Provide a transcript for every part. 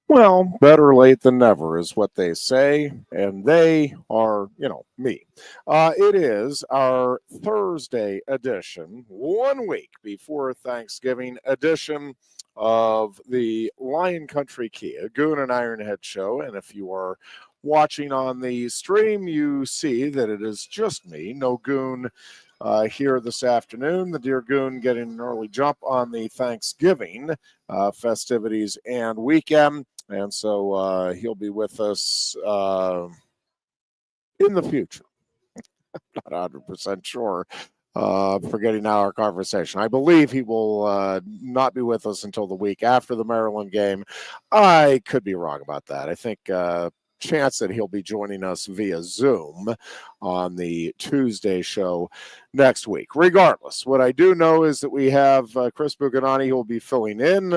Well, better late than never is what they say, and they are, me. It is our Thursday edition, 1 week before Thanksgiving edition of the Lion Country Kia Goon and Ironhead show. And if you are watching on the stream, you see that it is just me, no Goon here this afternoon. The dear Goon getting an early jump on the Thanksgiving festivities and weekend. And so he'll be with us in the future. Not 100% sure. Forgetting now our conversation. I believe he will not be with us until the week after the Maryland game. I could be wrong about that. I think chance that he'll be joining us via Zoom on the Tuesday show next week. Regardless, what I do know is that we have Chris Buganani who will be filling in.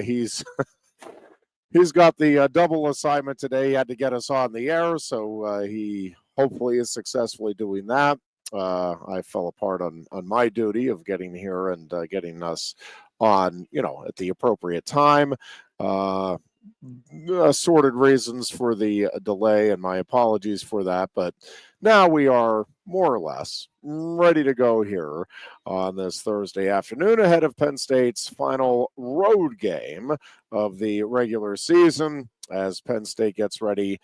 He's got the double assignment today. He had to get us on the air, so he hopefully is successfully doing that. I fell apart on my duty of getting here and getting us on, at the appropriate time. Assorted reasons for the delay, and my apologies for that. But now we are more or less ready to go here on this Thursday afternoon ahead of Penn State's final road game of the regular season as Penn State gets ready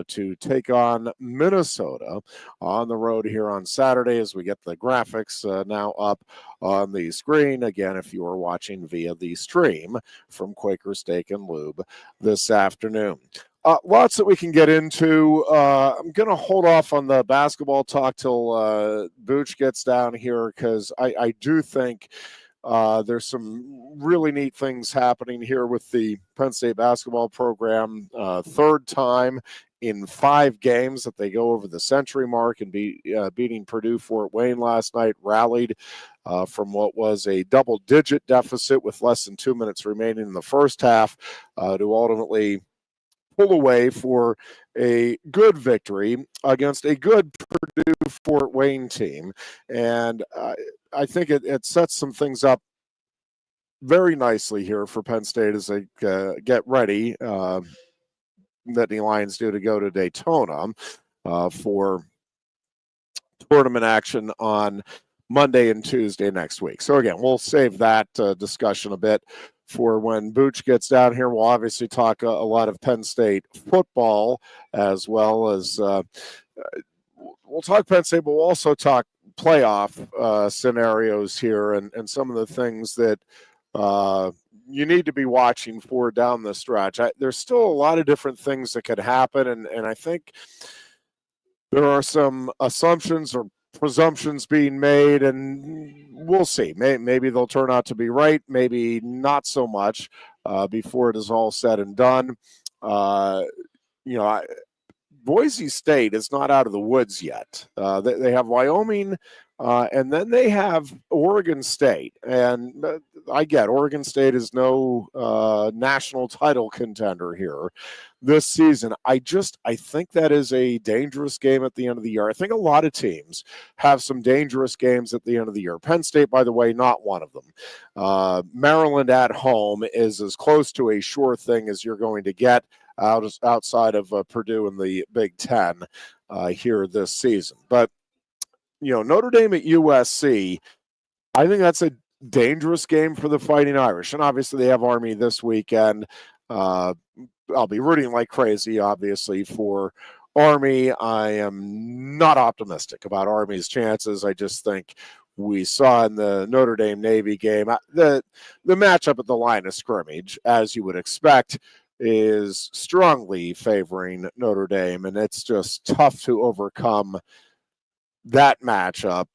to take on Minnesota on the road here on Saturday as we get the graphics now up on the screen. Again, if you are watching via the stream from Quaker Steak and Lube this afternoon. Lots that we can get into. I'm going to hold off on the basketball talk till Booch gets down here because I do think there's some really neat things happening here with the Penn State basketball program. Third time in 5 games that they go over the century mark and beating Purdue Fort Wayne last night, rallied from what was a double-digit deficit with less than 2 minutes remaining in the first half to ultimately pull away for a good victory against a good Purdue Fort Wayne team. And I think it sets some things up very nicely here for Penn State as they get ready, that the Lions do, to go to Daytona for tournament action on Monday and Tuesday next week. So again, we'll save that discussion a bit for when Booch gets down here. We'll obviously talk a lot of Penn State football as well as we'll talk Penn State, but we'll also talk playoff scenarios here and some of the things that you need to be watching for down the stretch. There's still a lot of different things that could happen, and I think there are some assumptions or presumptions being made, and we'll see. Maybe they'll turn out to be right, maybe not so much before it is all said and done. Boise State is not out of the woods yet. They have Wyoming, and then they have Oregon State. And I get Oregon State is no national title contender here this season. I think that is a dangerous game at the end of the year. I think a lot of teams have some dangerous games at the end of the year. Penn State, by the way, not one of them. Maryland at home is as close to a sure thing as you're going to get outside of Purdue in the Big Ten here this season. But, Notre Dame at USC, I think that's a dangerous game for the Fighting Irish. And obviously they have Army this weekend. I'll be rooting like crazy, obviously, for Army. I am not optimistic about Army's chances. I just think we saw in the Notre Dame Navy game, the matchup at the line of scrimmage, as you would expect, is strongly favoring Notre Dame, and it's just tough to overcome that matchup,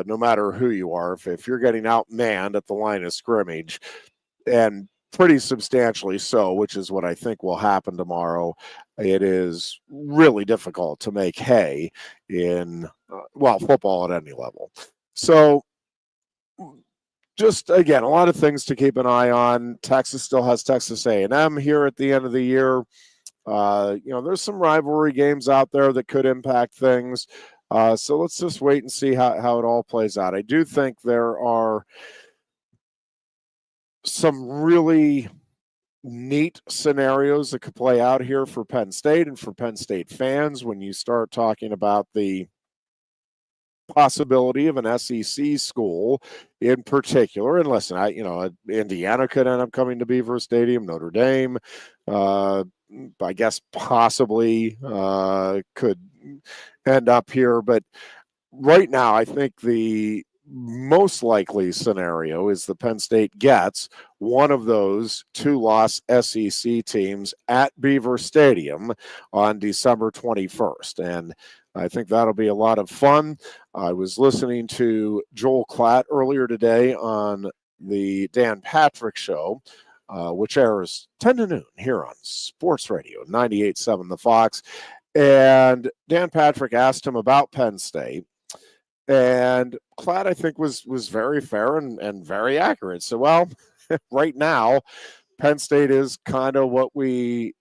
no matter who you are. If you're getting outmanned at the line of scrimmage, and pretty substantially so, which is what I think will happen tomorrow, it is really difficult to make hay in, football at any level. So, just again, a lot of things to keep an eye on. Texas still has Texas A&M here at the end of the year. There's some rivalry games out there that could impact things. So let's just wait and see how it all plays out. I do think there are some really neat scenarios that could play out here for Penn State and for Penn State fans when you start talking about the possibility of an SEC school in particular. And listen, Indiana could end up coming to Beaver Stadium, Notre Dame, I guess possibly could end up here. But right now, I think the most likely scenario is that Penn State gets one of those 2-loss SEC teams at Beaver Stadium on December 21st. And I think that'll be a lot of fun. I was listening to Joel Klatt earlier today on the Dan Patrick Show, which airs 10 to noon here on Sports Radio 98.7 The Fox. And Dan Patrick asked him about Penn State. And Klatt, I think, was very fair and very accurate. So, well, right now, Penn State is kind of what we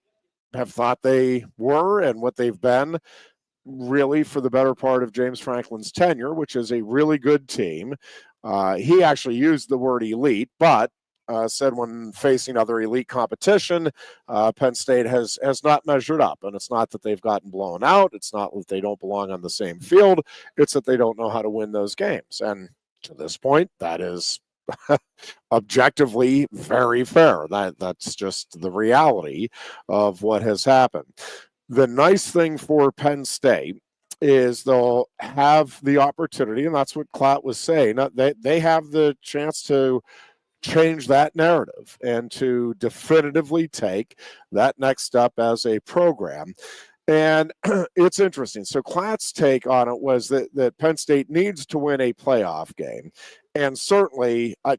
have thought they were and what they've been really for the better part of James Franklin's tenure, which is a really good team. He actually used the word elite, but said when facing other elite competition, Penn State has not measured up. And it's not that they've gotten blown out. It's not that they don't belong on the same field. It's that they don't know how to win those games. And to this point, that is objectively very fair. That's just the reality of what has happened. The nice thing for Penn State is they'll have the opportunity, and that's what Klatt was saying, they have the chance to change that narrative and to definitively take that next step as a program. And it's interesting. So Klatt's take on it was that Penn State needs to win a playoff game. And certainly, I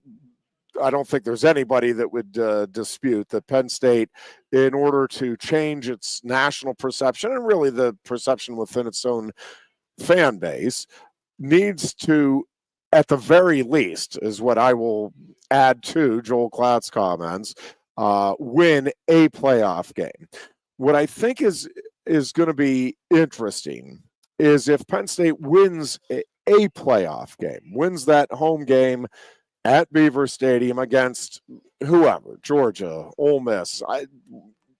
don't think there's anybody that would dispute that Penn State, in order to change its national perception and really the perception within its own fan base, needs to, at the very least, is what I will add to Joel Klatt's comments, win a playoff game. What I think is going to be interesting is if Penn State wins a playoff game, wins that home game at Beaver Stadium against whoever, Georgia, Ole Miss,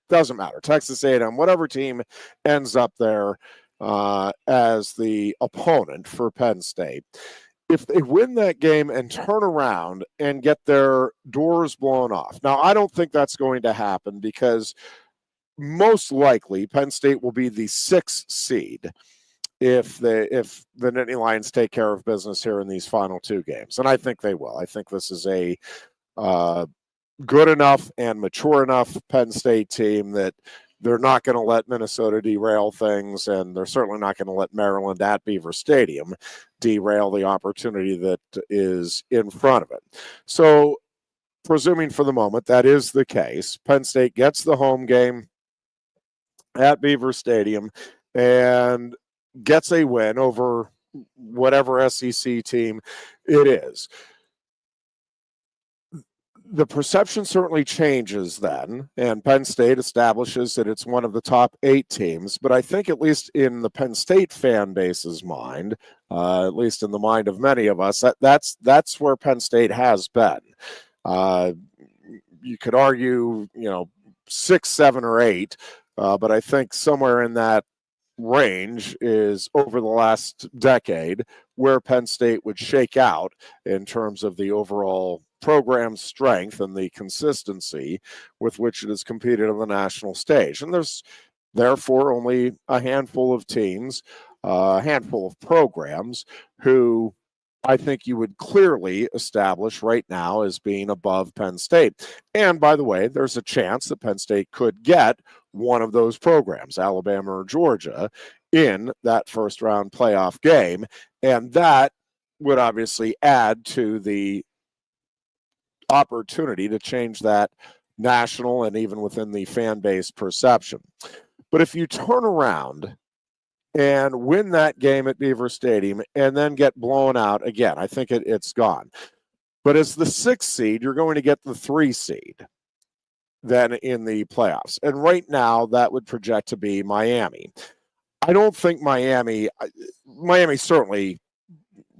doesn't matter, Texas A&M, whatever team ends up there as the opponent for Penn State. If they win that game and turn around and get their doors blown off. Now, I don't think that's going to happen because most likely Penn State will be the 6th seed if the Nittany Lions take care of business here in these final 2 games. And I think they will. I think this is a good enough and mature enough Penn State team that they're not going to let Minnesota derail things, and they're certainly not going to let Maryland at Beaver Stadium derail the opportunity that is in front of it. So, presuming for the moment that is the case, Penn State gets the home game at Beaver Stadium and gets a win over whatever SEC team it is. The perception certainly changes then, and Penn State establishes that it's one of the top 8 teams. But I think, at least in the Penn State fan base's mind, at least in the mind of many of us, that's where Penn State has been. You could argue, 6, 7, or 8, but I think somewhere in that range is over the last decade where Penn State would shake out in terms of the overall program strength and the consistency with which it has competed on the national stage. And there's therefore only a handful of teams, a handful of programs who I think you would clearly establish right now as being above Penn State. And by the way, there's a chance that Penn State could get one of those programs, Alabama or Georgia, in that first round playoff game. And that would obviously add to the opportunity to change that national and even within the fan base perception. But if you turn around and win that game at Beaver Stadium and then get blown out again, I think it's gone. But as the 6th seed, you're going to get the 3 seed then in the playoffs. And right now that would project to be Miami. I don't think Miami certainly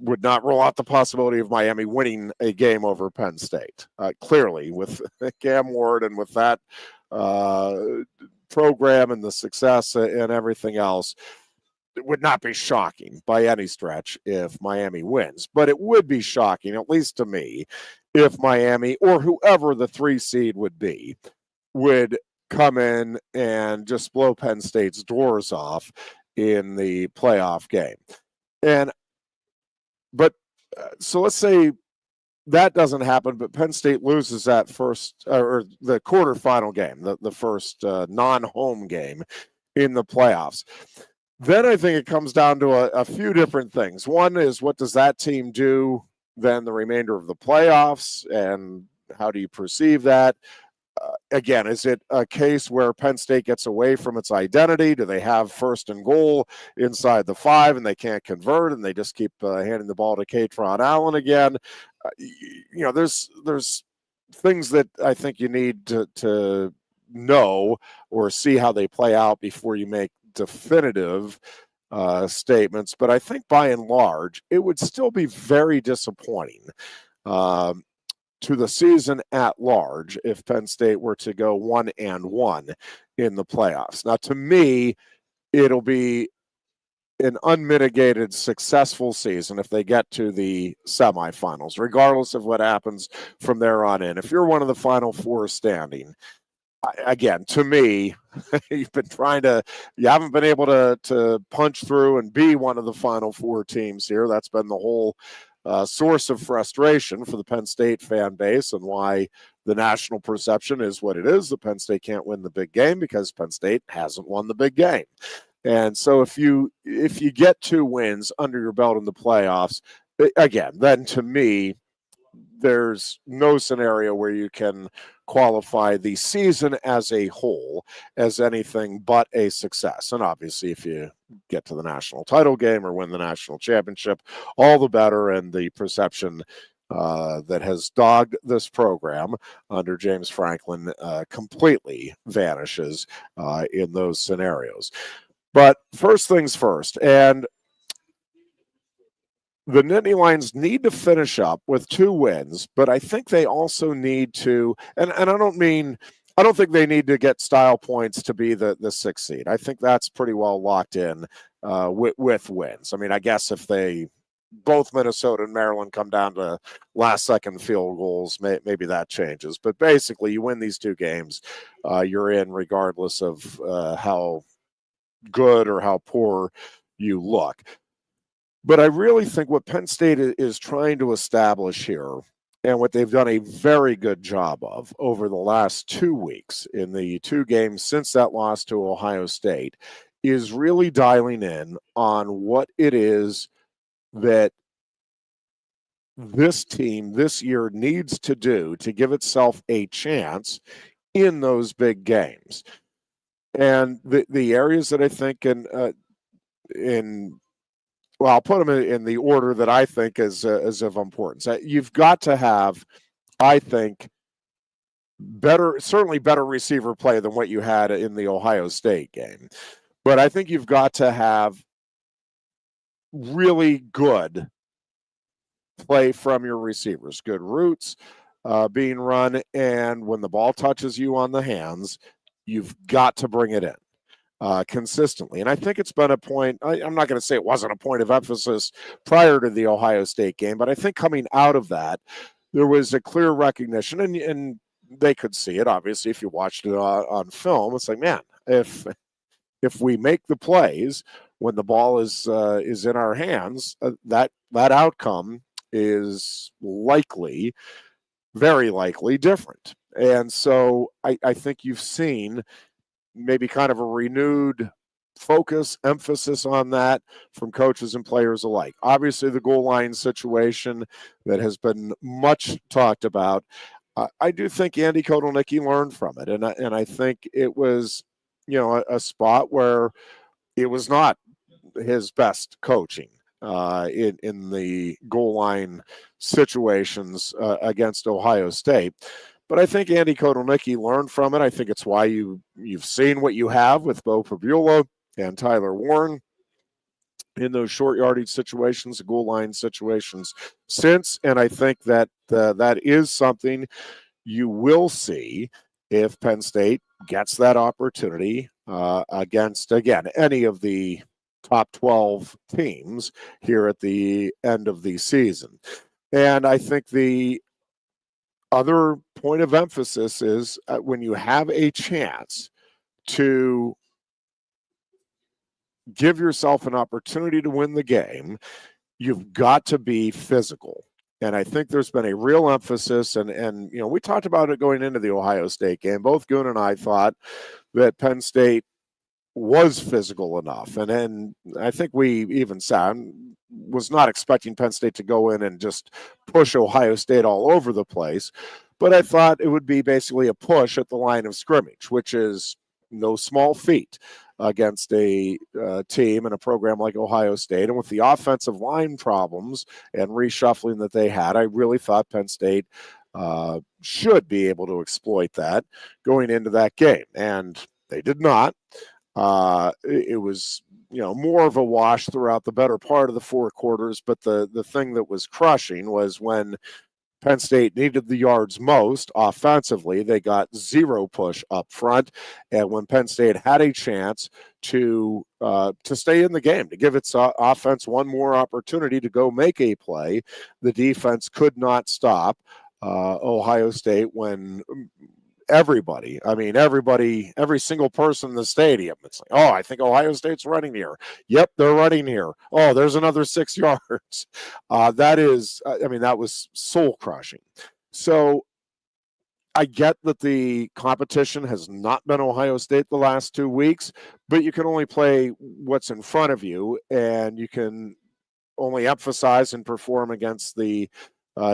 would not rule out the possibility of Miami winning a game over Penn State. Clearly, with Cam Ward and with that program and the success and everything else, it would not be shocking by any stretch if Miami wins. But it would be shocking, at least to me, if Miami or whoever the 3 seed would be would come in and just blow Penn State's doors off in the playoff game. So let's say that doesn't happen, but Penn State loses that first or the quarterfinal game, the first non-home game in the playoffs. Then I think it comes down to a few different things. One is, what does that team do then the remainder of the playoffs, and how do you perceive that? Again, is it a case where Penn State gets away from its identity? Do they have first and goal inside the 5 and they can't convert and they just keep handing the ball to Katron Allen again? There's things that I think you need to know or see how they play out before you make definitive statements. But I think by and large, it would still be very disappointing to the season at large if Penn State were to go 1-1 in the playoffs. Now, to me, it'll be an unmitigated successful season if they get to the semifinals, regardless of what happens from there on in. If you're one of the Final 4 standing, again, to me, you haven't been able to punch through and be one of the Final 4 teams here. That's been the whole source of frustration for the Penn State fan base, and why the national perception is what it is. The Penn State can't win the big game because Penn State hasn't won the big game. And so if you get 2 wins under your belt in the playoffs, again, then to me, there's no scenario where you can qualify the season as a whole as anything but a success. And obviously, if you get to the national title game or win the national championship, all the better. And the perception that has dogged this program under James Franklin completely vanishes in those scenarios. But first things first, and the Nittany Lions need to finish up with 2 wins, but I think they also need to, and I don't think they need to get style points to be the 6th seed. I think that's pretty well locked in with wins. I mean, I guess if both Minnesota and Maryland come down to last-second field goals, maybe that changes. But basically, you win these 2 games, you're in regardless of how good or how poor you look. But I really think what Penn State is trying to establish here, and what they've done a very good job of over the last 2 weeks in the 2 games since that loss to Ohio State, is really dialing in on what it is that this team this year needs to do to give itself a chance in those big games. And the areas that I think well, I'll put them in the order that I think is of importance. You've got to have, I think, certainly better receiver play than what you had in the Ohio State game. But I think you've got to have really good play from your receivers, good routes being run, and when the ball touches you on the hands, you've got to bring it in consistently. And I think it's been a point, I'm not going to say it wasn't a point of emphasis prior to the Ohio State game, but I think coming out of that, there was a clear recognition, and they could see it, obviously, if you watched it on film. It's like, man, if we make the plays when the ball is in our hands, that outcome is likely, very likely different. And so I think you've seen maybe kind of a renewed focus, emphasis on that from coaches and players alike. Obviously, the goal line situation that has been much talked about. I do think Andy Kotelnicki learned from it, and I think it was, a spot where it was not his best coaching in the goal line situations against Ohio State. But I think Andy Kotelnicki learned from it. I think it's why you've seen what you have with Bo Pribula and Tyler Warren. in those short yardage situations, goal line situations since. And I think that that is something you will see if Penn State gets that opportunity against, again, any of the top 12 teams here at the end of the season. And I think the other point of emphasis is when you have a chance to give yourself an opportunity to win the game, you've got to be physical. And I think there's been a real emphasis, and we talked about it going into the Ohio State game. Both Goon and I thought that Penn State was physical enough. And then I think we even said, I was not expecting Penn State to go in and just push Ohio State all over the place. But I thought it would be basically a push at the line of scrimmage, which is no small feat against a team and a program like Ohio State. And with the offensive line problems and reshuffling that they had, I really thought Penn State should be able to exploit that going into that game. And they did not. It was, more of a wash throughout the better part of the four quarters. But the thing that was crushing was when Penn State needed the yards most offensively, they got zero push up front. And when Penn State had a chance to stay in the game, to give its offense one more opportunity to go make a play, the defense could not stop Ohio State when everybody, every single person in the stadium, it's like, oh, I think Ohio State's running here. Yep, they're running here. Oh, there's another 6 yards. That was soul crushing. So I get that the competition has not been Ohio State the last 2 weeks, but you can only play what's in front of you, and you can only emphasize and perform against the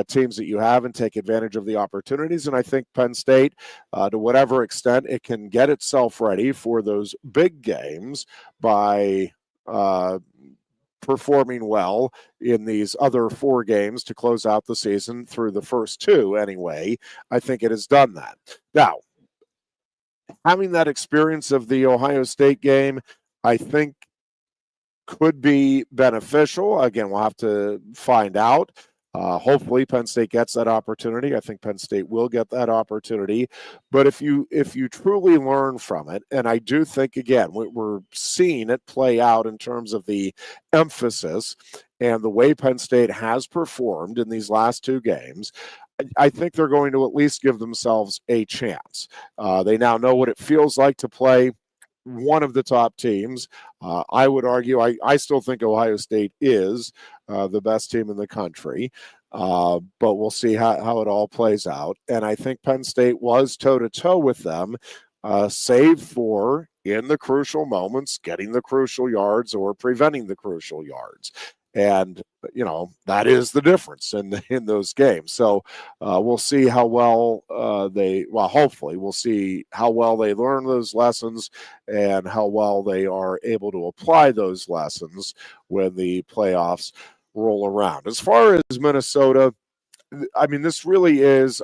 teams that you have and take advantage of the opportunities. And I think Penn State, to whatever extent it can get itself ready for those big games by performing well in these other 4 games to close out the season through the first 2 anyway, I think it has done that. Now, having that experience of the Ohio State game, I think could be beneficial. Again, we'll have to find out. Hopefully Penn State gets that opportunity. I think Penn State will get that opportunity. But if you truly learn from it, and I do think, again, we're seeing it play out in terms of the emphasis and the way Penn State has performed in these last 2 games, I think they're going to at least give themselves a chance. They now know what it feels like to play one of the top teams. I would argue, I still think Ohio State is the best team in the country, but we'll see how it all plays out. And I think Penn State was toe-to-toe with them, save for, in the crucial moments, getting the crucial yards or preventing the crucial yards. And, that is the difference in those games. So we'll see how well hopefully we'll see how well they learn those lessons and how well they are able to apply those lessons when the playoffs roll around. As far as Minnesota, this really is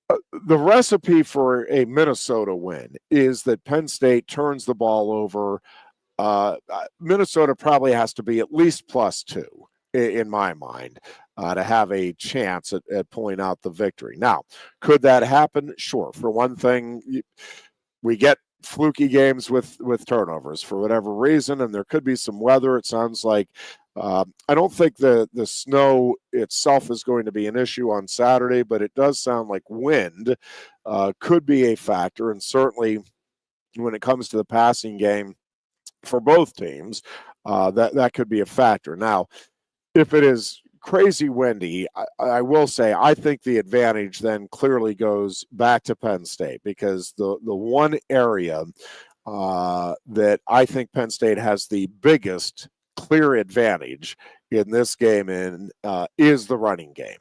the recipe for a Minnesota win is that Penn State turns the ball over. Minnesota probably has to be at least +2 in my mind to have a chance at pulling out the victory. Now, could that happen? Sure. For one thing, we get fluky games with turnovers for whatever reason, and there could be some weather. It sounds like I don't think the snow itself is going to be an issue on Saturday, but it does sound like wind could be a factor, and certainly when it comes to the passing game for both teams, that could be a factor. Now, if it is crazy windy, I will say I think the advantage then clearly goes back to Penn State, because the one area that I think Penn State has the biggest clear advantage in this game is the running game.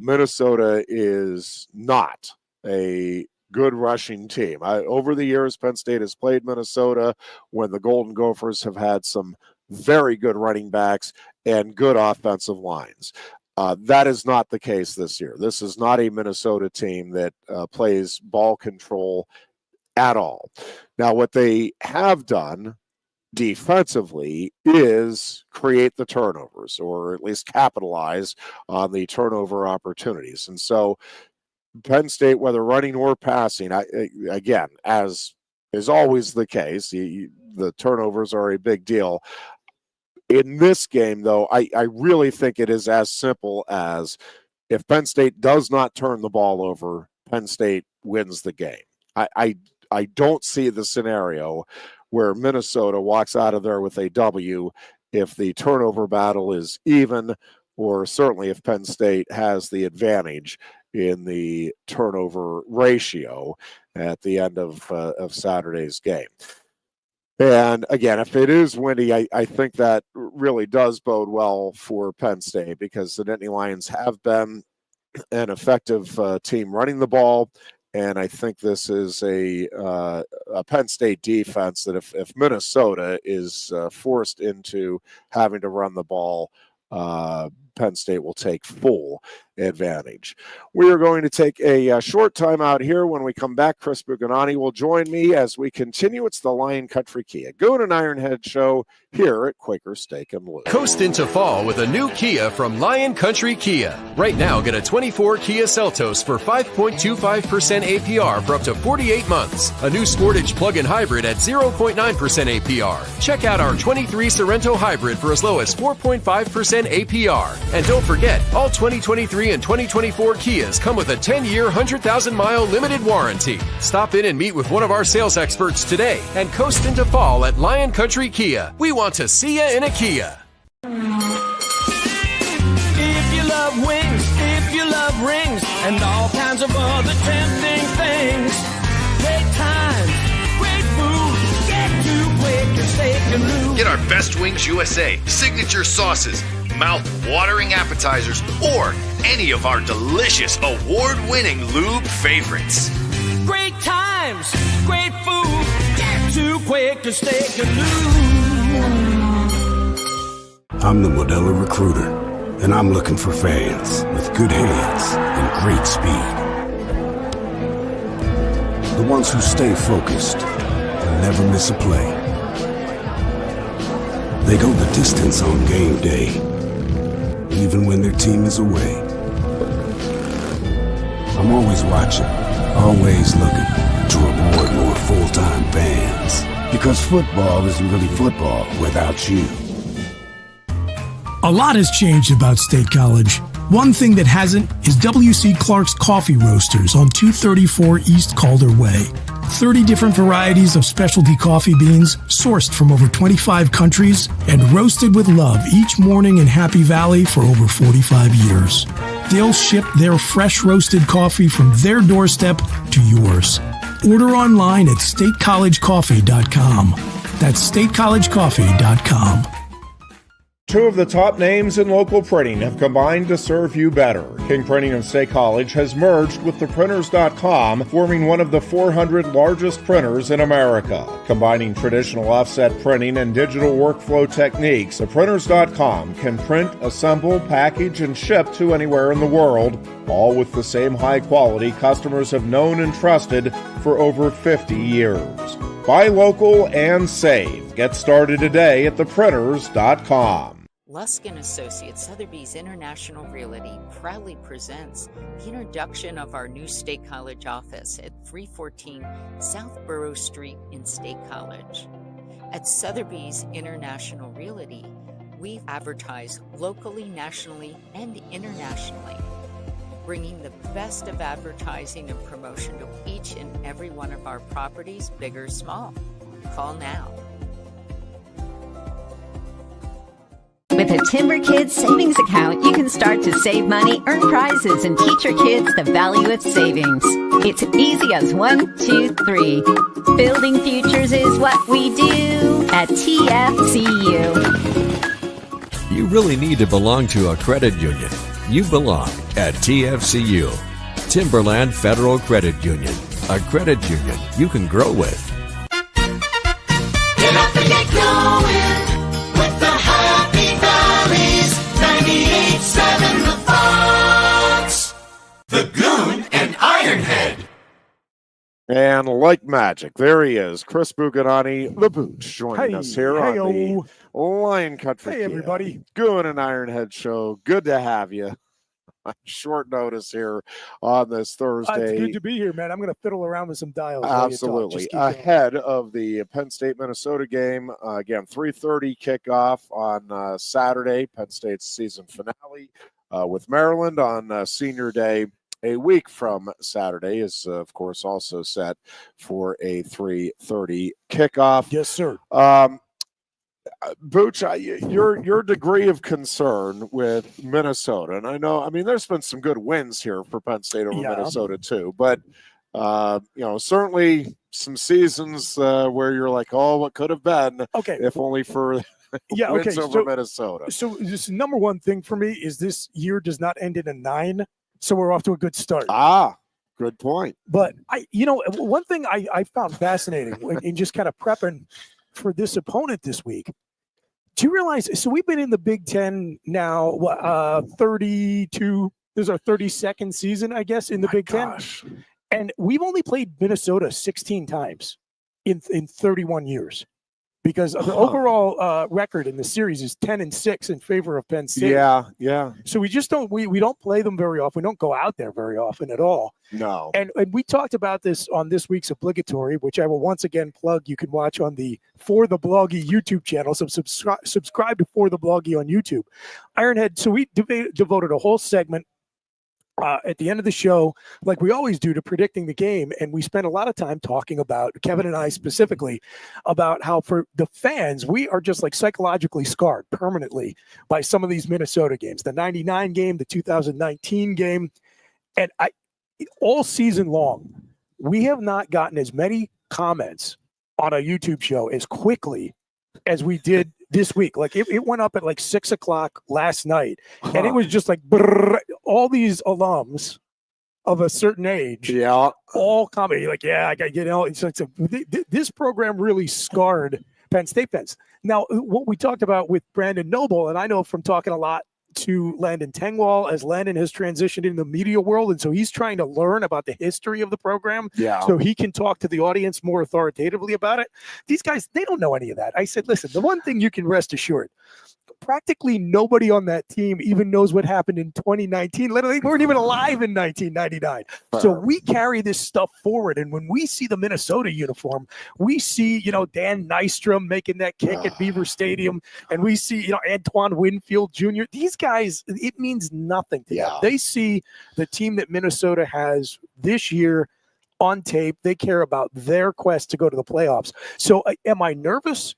Minnesota is not a good rushing team. Over the years, Penn State has played Minnesota when the Golden Gophers have had some very good running backs and good offensive lines. That is not the case this year. This is not a Minnesota team that plays ball control at all. Now, what they have done defensively is create the turnovers, or at least capitalize on the turnover opportunities. And so Penn State, whether running or passing, again, as is always the case, the turnovers are a big deal. In this game, though, I really think it is as simple as if Penn State does not turn the ball over, Penn State wins the game. I don't see the scenario where Minnesota walks out of there with a W if the turnover battle is even, or certainly if Penn State has the advantage in the turnover ratio at the end of Saturday's game. And again, if it is windy, I think that really does bode well for Penn State, because the Nittany Lions have been an effective team running the ball. And I think this is a Penn State defense that if Minnesota is forced into having to run the ball, Penn State will take full advantage. We are going to take a short time out here. When we come back, Chris Buganani will join me as we continue. It's the Lion Country Kia Goon and Ironhead show here at Quaker Steak and Lube. Coast into fall with a new Kia from Lion Country Kia. Right now, get a 24 Kia Seltos for 5.25% APR for up to 48 months. A new Sportage plug-in hybrid at 0.9% APR. Check out our 23 Sorrento hybrid for as low as 4.5% APR. And don't forget, all 2023 and 2024 Kias come with a 10-year, 100,000-mile limited warranty. Stop in and meet with one of our sales experts today and coast into fall at Lion Country Kia. We want to see you in a Kia. If you love wings, if you love rings, and all kinds of other tempting things, great times, great food, get to Quaker Steak and Lube. Get our Best Wings USA, signature sauces, mouth-watering appetizers, or any of our delicious award-winning lube favorites. Great times, great food, get to Quaker Steak and Lube. I'm the Modelo Recruiter, and I'm looking for fans with good hands and great speed. The ones who stay focused and never miss a play. They go the distance on game day, even when their team is away. I'm always watching, always looking to reward more full-time fans. Because football isn't really football without you. A lot has changed about State College. One thing that hasn't is W.C. Clark's Coffee Roasters on 234 East Calder Way. 30 different varieties of specialty coffee beans sourced from over 25 countries and roasted with love each morning in Happy Valley for over 45 years. They'll ship their fresh roasted coffee from their doorstep to yours. Order online at statecollegecoffee.com. That's statecollegecoffee.com. Two of the top names in local printing have combined to serve you better. King Printing of State College has merged with theprinters.com, forming one of the 400 largest printers in America. Combining traditional offset printing and digital workflow techniques, theprinters.com can print, assemble, package, and ship to anywhere in the world, all with the same high quality customers have known and trusted for over 50 years. Buy local and save. Get started today at theprinters.com. Lusk & Associates Sotheby's International Realty proudly presents the introduction of our new State College office at 314 South Borough Street in State College. At Sotheby's International Realty, we advertise locally, nationally, and internationally, bringing the best of advertising and promotion to each and every one of our properties, big or small. Call now. With a Timber Kids savings account, you can start to save money, earn prizes, and teach your kids the value of savings. It's easy as 1, 2, 3. Building futures is what we do at TFCU. You really need to belong to a credit union. You belong at TFCU, Timberland Federal Credit Union, a credit union you can grow with. Get up and get going with the Happy Valleys 98.7 The Fox. The Goon and Ironhead. And like magic, there he is, Chris Buganani, the Booch, joining us here on the Lion Country. Hey, everybody. Goon and Ironhead show. Good to have you on short notice here on this Thursday. It's good to be here, man. I'm going to fiddle around with some dials. Absolutely. Ahead of the Penn State Minnesota game, again, 3:30 kickoff on Saturday, Penn State's season finale with Maryland on Senior Day. A week from Saturday is, of course, also set for a 3:30 kickoff. Yes, sir. Booch, your degree of concern with Minnesota, and I mean, there's been some good wins here for Penn State over Minnesota too, but certainly some seasons where you're like, oh, what could have been, if only for wins over Minnesota. So this number one thing for me is this year does not end in a 9. So we're off to a good start. Good point. But one thing I found fascinating in just kind of prepping for this opponent this week. Do you realize? So we've been in the Big Ten now, 32. This is our 32nd season, I guess, in the Big Ten, and we've only played Minnesota 16 times in 31 years. Because the overall record in the series is 10-6 in favor of Penn State. Yeah. So we just don't we don't play them very often. We don't go out there very often at all. No. And we talked about this on this week's Obligatory, which I will once again plug. You can watch on the For the Bloggy YouTube channel. So subscribe to For the Bloggy on YouTube. Ironhead. So we devoted a whole segment at the end of the show, like we always do, to predicting the game. And we spent a lot of time talking about, Kevin and I specifically, about how for the fans, we are just like psychologically scarred permanently by some of these Minnesota games, the 99 game, the 2019 game. And all season long, we have not gotten as many comments on a YouTube show as quickly as we did this week. Like it went up at like 6 o'clock last night, and it was just like brrr, all these alums of a certain age, all commenting like, this program really scarred Penn State fans. Now, what we talked about with Brandon Noble, and I know from talking a lot to Landon Tengwall as Landon has transitioned in the media world, and so he's trying to learn about the history of the program so he can talk to the audience more authoritatively about it. These guys, they don't know any of that. I said, listen, the one thing you can rest assured, practically nobody on that team even knows what happened in 2019. Literally, they weren't even alive in 1999. So we carry this stuff forward. And when we see the Minnesota uniform, we see, Dan Nystrom making that kick at Beaver Stadium. And we see, Antoine Winfield Jr. These guys, it means nothing to them. They see the team that Minnesota has this year on tape. They care about their quest to go to the playoffs. So am I nervous?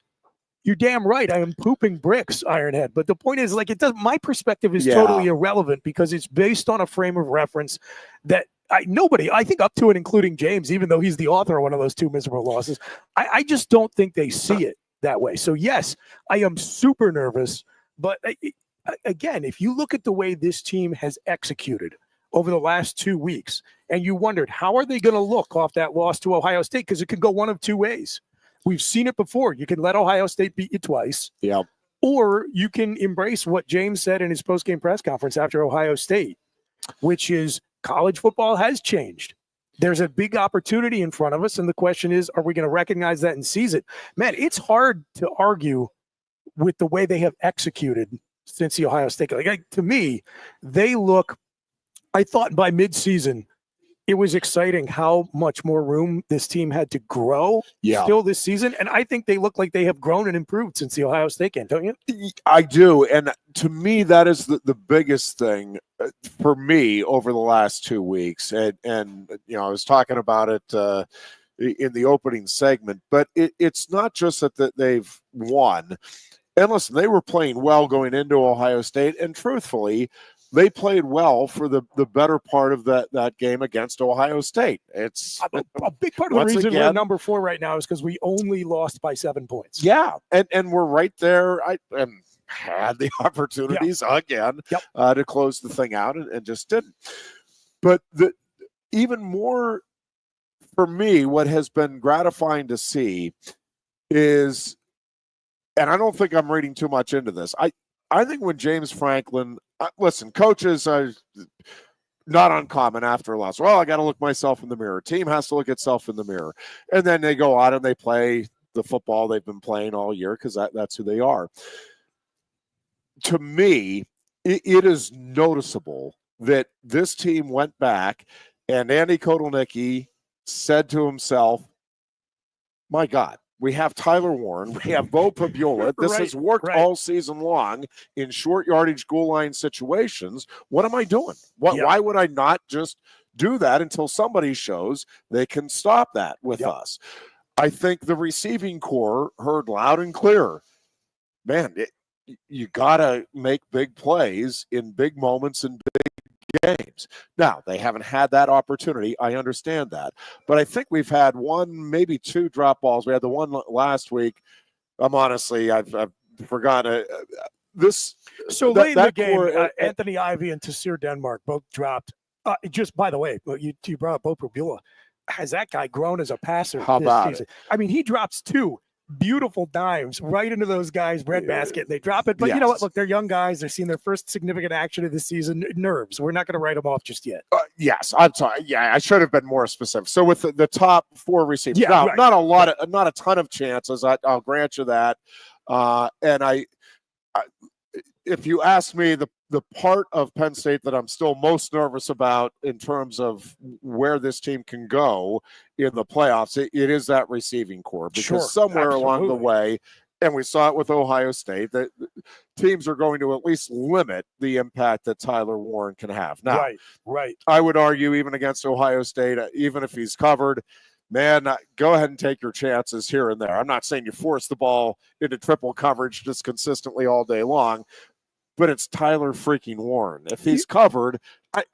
You're damn right. I am pooping bricks, Ironhead. But the point is, like, it does. My perspective is totally irrelevant because it's based on a frame of reference that nobody, I think up to and including James, even though he's the author of one of those 2 miserable losses, I just don't think they see it that way. So, yes, I am super nervous. But, again, if you look at the way this team has executed over the last 2 weeks, and you wondered, how are they going to look off that loss to Ohio State? Because it could go one of 2 ways. We've seen it before. You can let Ohio State beat you twice. Or you can embrace what James said in his postgame press conference after Ohio State, which is college football has changed. There's a big opportunity in front of us, and the question is, are we going to recognize that and seize it? Man, it's hard to argue with the way they have executed since the Ohio State. To me, they look – I thought by midseason – it was exciting how much more room this team had to grow still this season. And I think they look like they have grown and improved since the Ohio State game, don't you? I do. And to me, that is the biggest thing for me over the last 2 weeks. And I was talking about it in the opening segment, but it's not just that they've won. And listen, they were playing well going into Ohio State. And truthfully, they played well for the better part of that game against Ohio State. It's a big part of the reason we're number 4 right now is because we only lost by 7 points. Yeah, and we're right there. I had the opportunities again to close the thing out and just didn't. But even more for me, what has been gratifying to see is, and I don't think I'm reading too much into this, I think when James Franklin, listen, coaches, not uncommon after a loss. Well, I got to look myself in the mirror. Team has to look itself in the mirror. And then they go out and they play the football they've been playing all year because that's who they are. To me, it is noticeable that this team went back and Andy Kotelnicki said to himself, my God, we have Tyler Warren, we have Bo Prabula. This has worked all season long in short yardage goal line situations. What am I doing? Why would I not just do that until somebody shows they can stop that with us? I think the receiving core heard loud and clear, man, you got to make big plays in big moments and big games. Now, they haven't had that opportunity. I understand that. But I think we've had one, maybe two drop balls. We had the one last week. I've forgotten this. So late in the game, Anthony Ivey and Tassir Denmark both dropped. Just by the way, you brought up Bo Prabula. Has that guy grown as a passer? How about season? I mean, he drops two beautiful dimes right into those guys' breadbasket, and they drop it. But you know what? Look, they're young guys. They're seeing their first significant action of the season. Nerves. We're not going to write them off just yet. Yes, I'm sorry. Yeah, I should have been more specific. So with the top four receivers, not a ton of chances. I'll grant you that. And if you ask me, the part of Penn State that I'm still most nervous about in terms of where this team can go in the playoffs, it is that receiving core. Because somewhere along the way, and we saw it with Ohio State, that teams are going to at least limit the impact that Tyler Warren can have. Now, right. I would argue even against Ohio State, even if he's covered, man, go ahead and take your chances here and there. I'm not saying you force the ball into triple coverage just consistently all day long, but it's Tyler freaking Warren. If he's covered,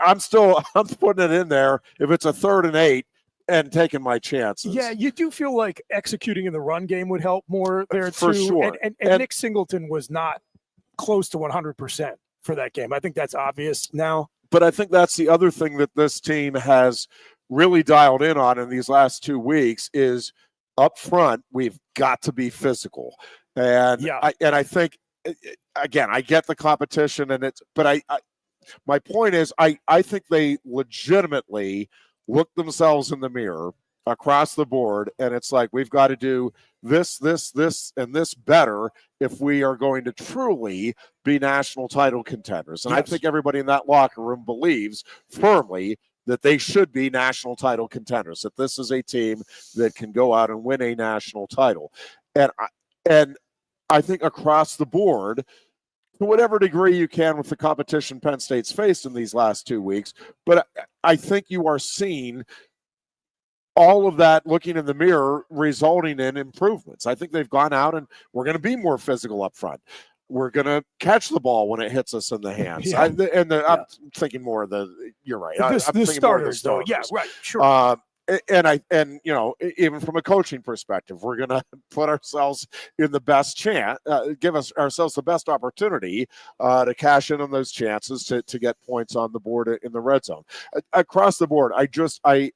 I'm putting it in there. If it's a 3rd and 8 and taking my chances. Yeah, you do feel like executing in the run game would help more there for too. Sure. And Nick Singleton was not close to 100% for that game. I think that's obvious now. But I think that's the other thing that this team has really dialed in on in these last 2 weeks is up front, we've got to be physical. And I think, again, I get the competition but my point is I think they legitimately look themselves in the mirror across the board, and it's like, we've got to do this, and this better if we are going to truly be national title contenders. And I think everybody in that locker room believes firmly that they should be national title contenders, that this is a team that can go out and win a national title. And I think across the board, to whatever degree you can with the competition Penn State's faced in these last 2 weeks, but I think you are seeing all of that looking in the mirror resulting in improvements. I think they've gone out and we're going to be more physical up front. We're going to catch the ball when it hits us in the hands. I'm thinking more of you're right. I'm thinking starters, more of the starters. though. Yeah, right. Sure. And even from a coaching perspective, we're going to put ourselves in the best chance, give ourselves the best opportunity to cash in on those chances to get points on the board in the red zone. Across the board, I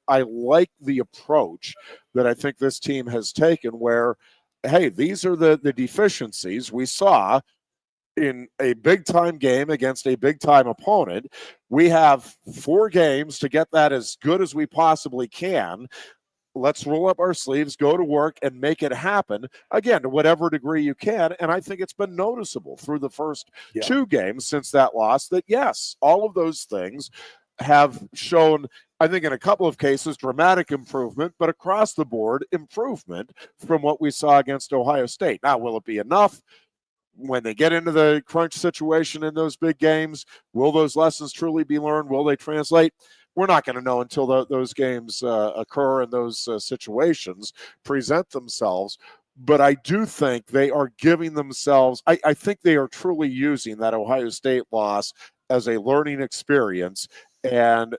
like the approach that I think this team has taken where, hey, these are the deficiencies we saw in a big-time game against a big-time opponent. We have 4 games to get that as good as we possibly can. Let's roll up our sleeves, go to work, and make it happen, again, to whatever degree you can. And I think it's been noticeable through the first 2 games since that loss that, yes, all of those things have shown, I think in a couple of cases, dramatic improvement, but across the board, improvement from what we saw against Ohio State. Now, will it be enough? When they get into the crunch situation in those big games, will those lessons truly be learned? Will they translate? We're not going to know until those games occur and those situations present themselves. But I do think they are giving themselves, I think they are truly using that Ohio State loss as a learning experience and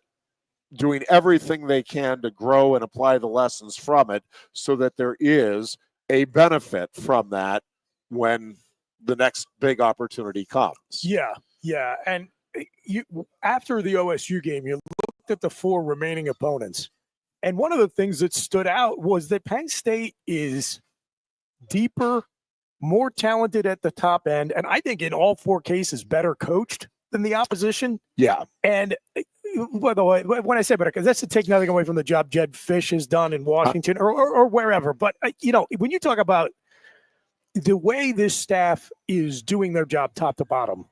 doing everything they can to grow and apply the lessons from it so that there is a benefit from that when the next big opportunity comes. Yeah. And after the OSU game, you looked at the 4 remaining opponents. And one of the things that stood out was that Penn State is deeper, more talented at the top end, and I think in all 4 cases better coached than the opposition. Yeah. And by the way, when I say better, because that's to take nothing away from the job Jed Fish has done in Washington or wherever. But, when you talk about the way this staff is doing their job top to bottom,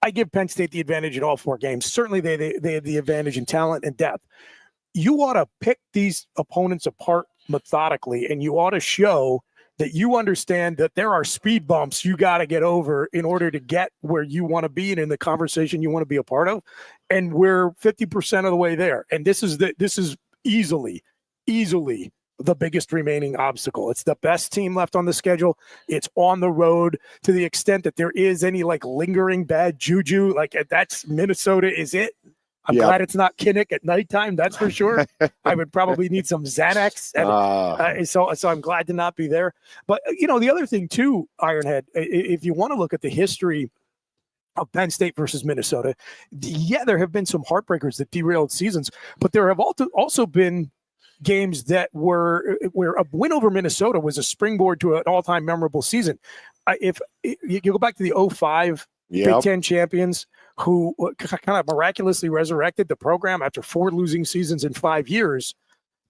I give Penn State the advantage in all 4 games. Certainly they have the advantage in talent and depth. You ought to pick these opponents apart methodically, and you ought to show that you understand that there are speed bumps you got to get over in order to get where you want to be and in the conversation you want to be a part of. And we're 50% of the way there. And this is easily the biggest remaining obstacle. It's the best team left on the schedule. It's on the road. To the extent that there is any lingering bad juju, that's Minnesota is it. I'm glad it's not Kinnick at nighttime. That's for sure. I would probably need some Xanax. And, so I'm glad to not be there. But, the other thing too, Ironhead, if you want to look at the history of Penn State versus Minnesota, there have been some heartbreakers that derailed seasons, but there have also been games that where a win over Minnesota was a springboard to an all-time memorable season. If you go back to the 2005 Big Ten champions, who kind of miraculously resurrected the program after 4 losing seasons in 5 years,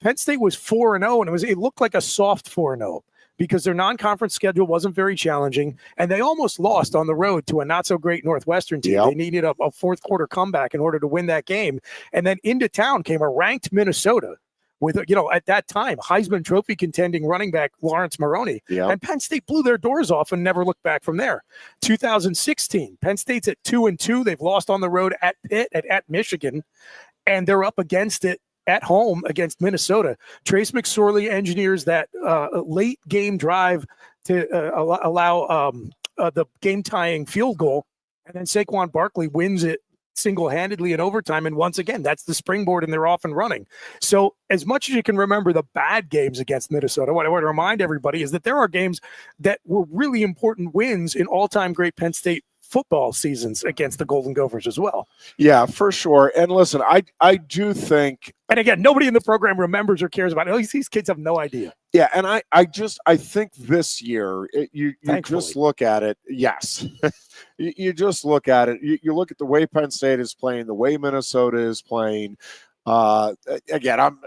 Penn State was 4-0, and it looked like a soft 4-0 because their non-conference schedule wasn't very challenging, and they almost lost on the road to a not-so-great Northwestern team. They needed a fourth-quarter comeback in order to win that game, and then into town came a ranked Minnesota with, at that time, Heisman Trophy contending running back Lawrence Maroney. And Penn State blew their doors off and never looked back from there. 2016, Penn State's at 2-2. They've lost on the road at Pitt and at Michigan, and they're up against it at home against Minnesota. Trace McSorley engineers that late game drive to allow the game-tying field goal, and then Saquon Barkley wins it single-handedly in overtime, and once again that's the springboard and they're off and running. So as much as you can remember the bad games against Minnesota, what I want to remind everybody is that there are games that were really important wins in all-time great Penn State football seasons against the Golden Gophers as well. Yeah, for sure. And listen, I do think, and again, nobody in the program remembers or cares about it. These kids have no idea. Yeah, and I think this year you just look at it. Yes, you just look at it. You look at the way Penn State is playing, the way Minnesota is playing. Again, I'm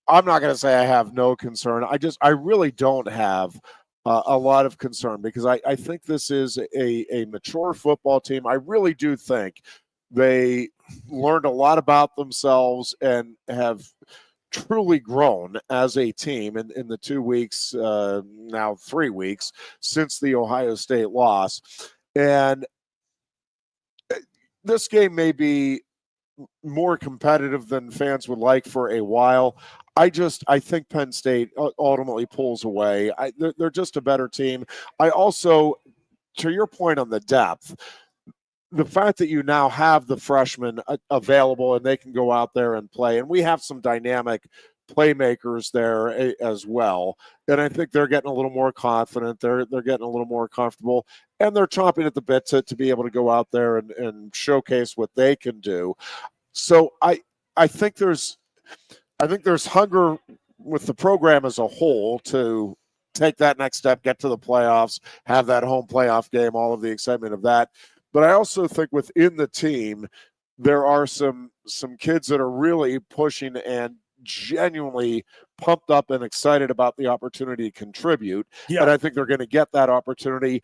not going to say I have no concern. I really don't have a lot of concern because I think this is a mature football team. I really do think they learned a lot about themselves and have truly grown as a team in the 2 weeks, now 3 weeks since the Ohio State loss. And this game may be more competitive than fans would like for a while. I think Penn State ultimately pulls away. They're just a better team. I also, to your point on the depth, the fact that you now have the freshmen available and they can go out there and play, and we have some dynamic playmakers there as well. And I think they're getting a little more confident. They're getting a little more comfortable, and they're chomping at the bit to be able to go out there and showcase what they can do. So I think there's hunger with the program as a whole to take that next step, get to the playoffs, have that home playoff game, all of the excitement of that. But I also think within the team, there are some kids that are really pushing and genuinely pumped up and excited about the opportunity to contribute. Yeah. And I think they're going to get that opportunity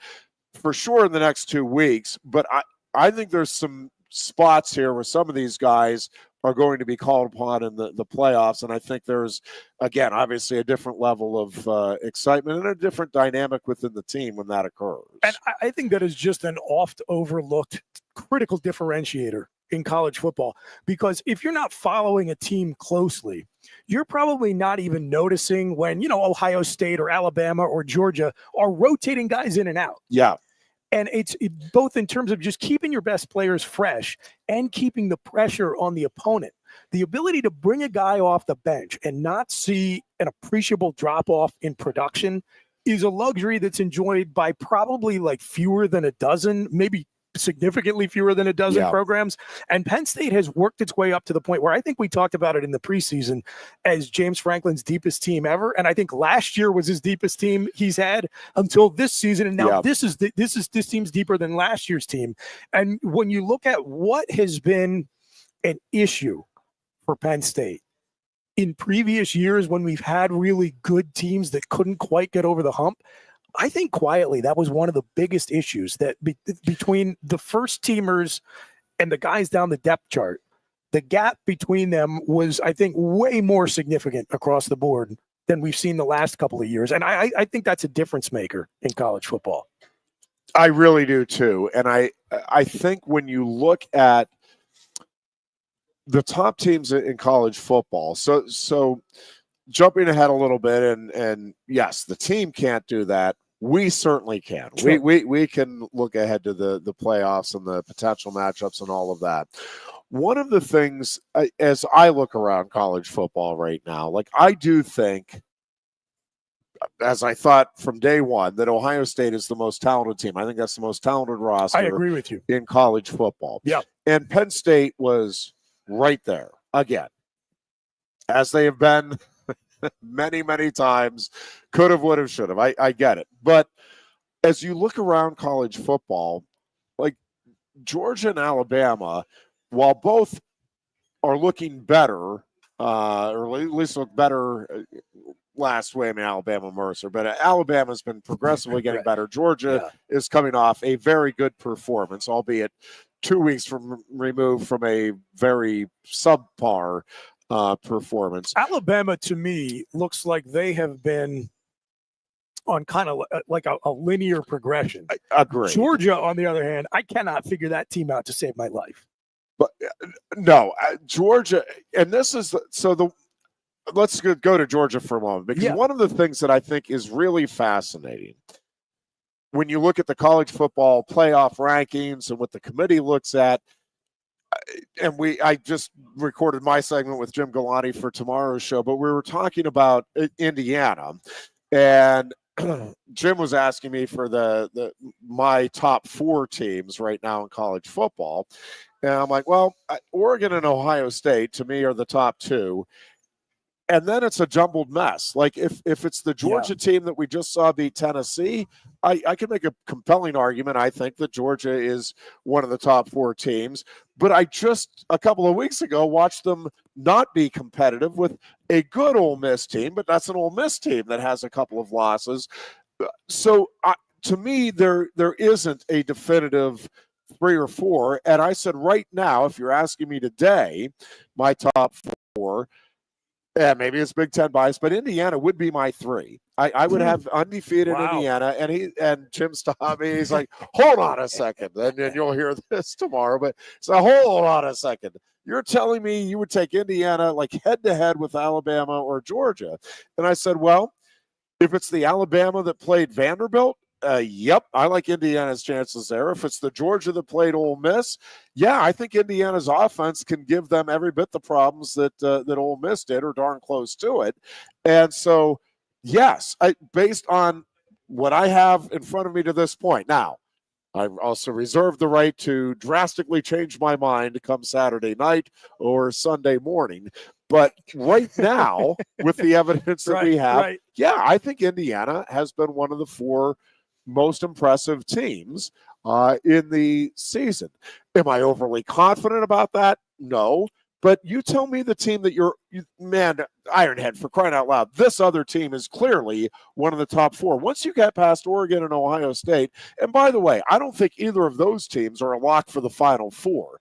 for sure in the next 2 weeks. But I think there's some spots here where some of these guys are going to be called upon in the playoffs. And I think there's, again, obviously a different level of excitement and a different dynamic within the team when that occurs. And I think that is just an oft overlooked critical differentiator in college football, because if you're not following a team closely, you're probably not even noticing when, Ohio State or Alabama or Georgia are rotating guys in and out. Yeah. And it's both in terms of just keeping your best players fresh and keeping the pressure on the opponent. The ability to bring a guy off the bench and not see an appreciable drop-off in production is a luxury that's enjoyed by probably fewer than a dozen, maybe significantly fewer than a dozen programs. And Penn State has worked its way up to the point where I think we talked about it in the preseason as James Franklin's deepest team ever. And I think last year was his deepest team he's had until this season. And now this team's deeper than last year's team. And when you look at what has been an issue for Penn State. In previous years, when we've had really good teams that couldn't quite get over the hump, I think quietly that was one of the biggest issues that between the first teamers and the guys down the depth chart. The gap between them was, I think, way more significant across the board than we've seen the last couple of years. And I think that's a difference maker in college football. I really do too. And I think when you look at the top teams in college football, so jumping ahead a little bit, and yes, the team can't do that. We certainly can. Sure. We can look ahead to the playoffs and the potential matchups and all of that. One of the things, as I look around college football right now, like I do think, as I thought from day one, that Ohio State is the most talented team. I think that's the most talented roster. I agree with you. In college football. Yeah. And Penn State was right there again, as they have been many, many times. Could have, would have, should have. I get it. But as you look around college football, like Georgia and Alabama, while both are looking better, or at least look better last way, I mean, Alabama Mercer, but Alabama's been progressively getting better. Georgia is coming off a very good performance, albeit 2 weeks removed from a very subpar performance. Alabama, to me, looks like they have been on kind of like a linear progression. I agree. Georgia, on the other hand, I cannot figure that team out to save my life. But no, Georgia, and this is let's go to Georgia for a moment, because one of the things that I think is really fascinating when you look at the college football playoff rankings and what the committee looks at, and I just recorded my segment with Jim Galante for tomorrow's show, but we were talking about Indiana, and Jim was asking me for my top 4 teams right now in college football. And I'm like, well, Oregon and Ohio State, to me, are the top 2. And then it's a jumbled mess. Like, if it's the Georgia team that we just saw beat Tennessee, I can make a compelling argument, I think, that Georgia is one of the top 4 teams. But I just, a couple of weeks ago, watched them not be competitive with a good Ole Miss team, but that's an Ole Miss team that has a couple of losses. So, to me, there isn't a definitive 3 or 4. And I said right now, if you're asking me today, my top 4, maybe it's Big Ten bias, but Indiana would be my 3. I would have undefeated Indiana, and Jim stopped me. He's like, hold on a second, and you'll hear this tomorrow. But so hold on a second. You're telling me you would take Indiana like head-to-head with Alabama or Georgia? And I said, well, if it's the Alabama that played Vanderbilt, yep, I like Indiana's chances there. If it's the Georgia that played Ole Miss, yeah, I think Indiana's offense can give them every bit the problems that Ole Miss did, or darn close to it. And so, yes, based on what I have in front of me to this point. Now, I also reserve the right to drastically change my mind come Saturday night or Sunday morning. But right now, with the evidence that we have, yeah, I think Indiana has been one of the 4 most impressive teams in the season. Am I overly confident about that? No. But you tell me the team that man, Ironhead, for crying out loud, this other team is clearly one of the top 4. Once you get past Oregon and Ohio State, and by the way, I don't think either of those teams are a lock for the Final 4.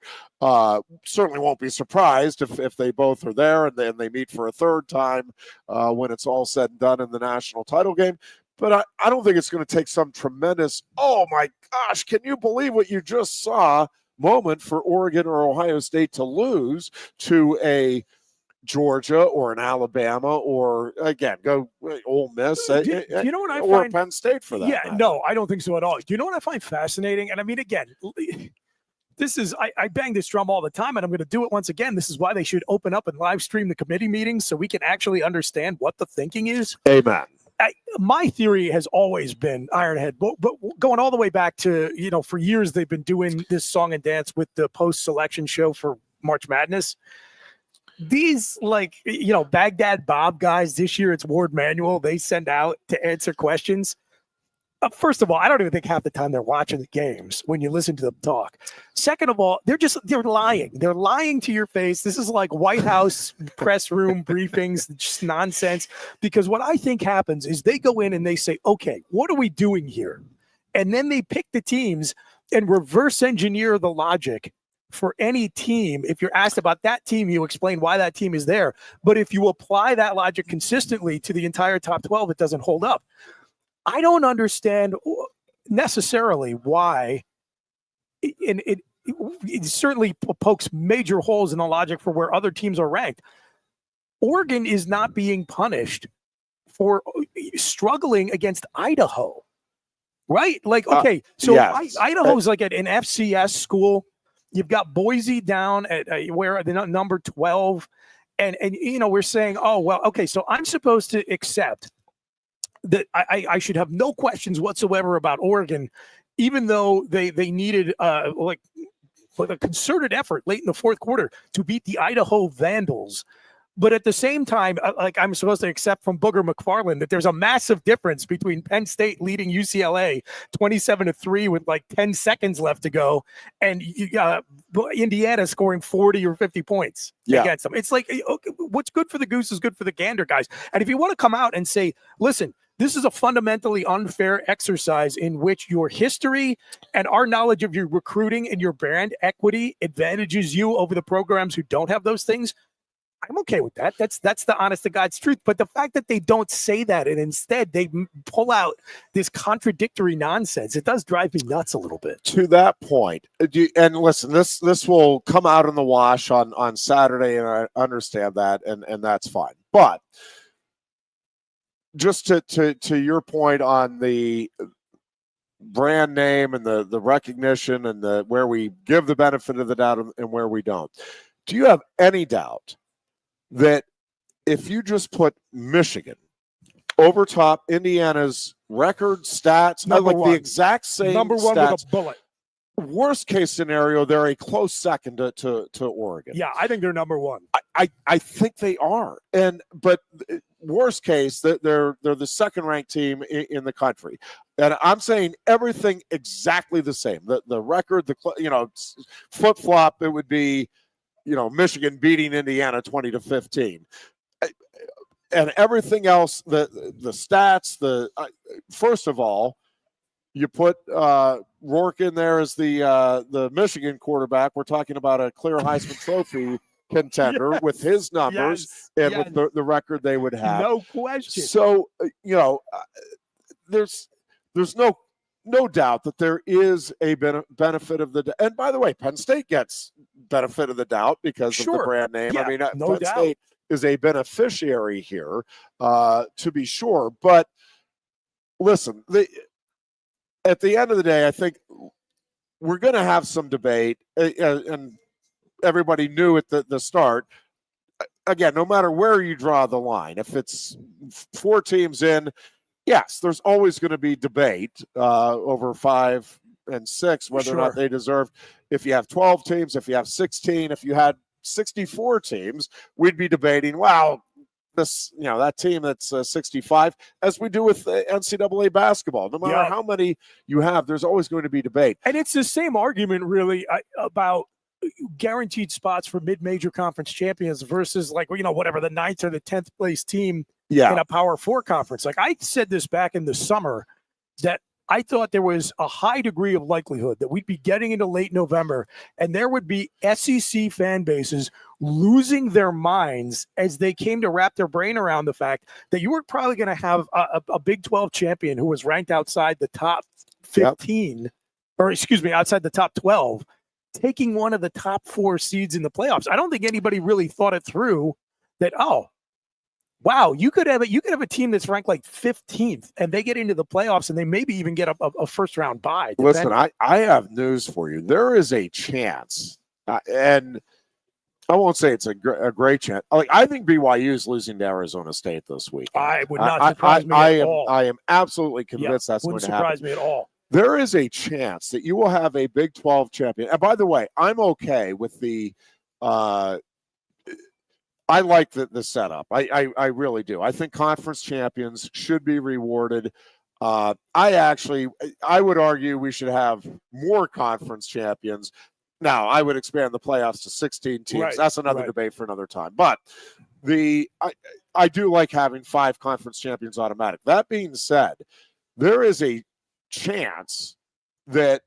Certainly won't be surprised if they both are there and then they meet for a third time when it's all said and done in the national title game. But I don't think it's going to take some tremendous, oh my gosh, can you believe what you just saw moment for Oregon or Ohio State to lose to a Georgia or an Alabama, or again, go Ole Miss, do you know what I or find, Penn State for that. Yeah, no, I don't think so at all. Do you know what I find fascinating? And I mean, again, this is, I bang this drum all the time, and I'm going to do it once again. This is why they should open up and live stream the committee meetings so we can actually understand what the thinking is. Amen. My theory has always been, Ironhead, but going all the way back to, for years they've been doing this song and dance with the post-selection show for March Madness. These, Baghdad Bob guys, this year it's Ward Manuel, they send out to answer questions. First of all, I don't even think half the time they're watching the games when you listen to them talk. Second of all, they're lying. They're lying to your face. This is like White House press room briefings, just nonsense. Because what I think happens is they go in and they say, okay, what are we doing here? And then they pick the teams and reverse engineer the logic for any team. If you're asked about that team, you explain why that team is there. But if you apply that logic consistently to the entire top 12, it doesn't hold up. I don't understand necessarily why, and it certainly pokes major holes in the logic for where other teams are ranked. Oregon is not being punished for struggling against Idaho, right? Like, okay, so yes. Idaho's like an FCS school. You've got Boise down at where the number 12, and we're saying, oh well, okay, so I'm supposed to accept that I should have no questions whatsoever about Oregon, even though they needed like a concerted effort late in the fourth quarter to beat the Idaho Vandals. But at the same time, like I'm supposed to accept from Booger McFarland that there's a massive difference between Penn State leading UCLA 27-3 with like 10 seconds left to go, and Indiana scoring 40 or 50 points against them. It's like, okay, what's good for the goose is good for the gander, guys. And if you want to come out and say, listen, this is a fundamentally unfair exercise in which your history and our knowledge of your recruiting and your brand equity advantages you over the programs who don't have those things, I'm okay with that. That's the honest to God's truth. But the fact that they don't say that and instead they pull out this contradictory nonsense, it does drive me nuts a little bit. To that point, and listen, this will come out in the wash on Saturday, and I understand that, and that's fine. But just to your point on the brand name and the recognition and the where we give the benefit of the doubt and where we don't, do you have any doubt that if you just put Michigan over top Indiana's record stats, the exact same number one stats, with a bullet, worst case scenario, they're a close second to Oregon. Yeah, I think they're number one. I think they are, but worst case, they're the second ranked team in the country, and I'm saying everything exactly the same. The record, flip flop, it would be, Michigan beating Indiana 20-15, and everything else. The stats. First of all, you put Rourke in there as the Michigan quarterback. We're talking about a clear Heisman Trophy contender with his numbers and with the record they would have. No question. So there's no doubt that there is a benefit of the. And by the way, Penn State gets benefit of the doubt because of the brand name. Yeah, I mean, no Penn doubt. State is a beneficiary here, to be sure. But listen, at the end of the day, I think we're going to have some debate, and everybody knew at the start. Again, no matter where you draw the line, if it's 4 teams in, yes, there's always going to be debate over 5 and 6, whether or not they deserve. If you have 12 teams, if you have 16, if you had 64 teams, we'd be debating, wow, that team that's 65, as we do with NCAA basketball. No matter how many you have, there's always going to be debate. And it's the same argument, really, about guaranteed spots for mid-major conference champions versus whatever the 9th or the 10th place team in a Power 4 conference. Like I said this back in the summer, that I thought there was a high degree of likelihood that we'd be getting into late November and there would be SEC fan bases losing their minds as they came to wrap their brain around the fact that you were probably going to have a Big 12 champion who was ranked outside the top 15, outside the top 12, taking one of the top 4 seeds in the playoffs. I don't think anybody really thought it through that, wow, you could have a team that's ranked like 15th and they get into the playoffs and they maybe even get a first round bye. Listen, I have news for you. There is a chance, and I won't say it's a great chance. I think BYU is losing to Arizona State this week. I would not surprise me at all. I am absolutely convinced that's going to happen. Wouldn't surprise me at all. There is a chance that you will have a Big 12 champion. And by the way, I'm okay with the I like the setup. I really do. I think conference champions should be rewarded. I would argue we should have more conference champions. Now, I would expand the playoffs to 16 teams. Right, That's another right. debate for another time. But I do like having 5 conference champions automatic. That being said, there is a chance that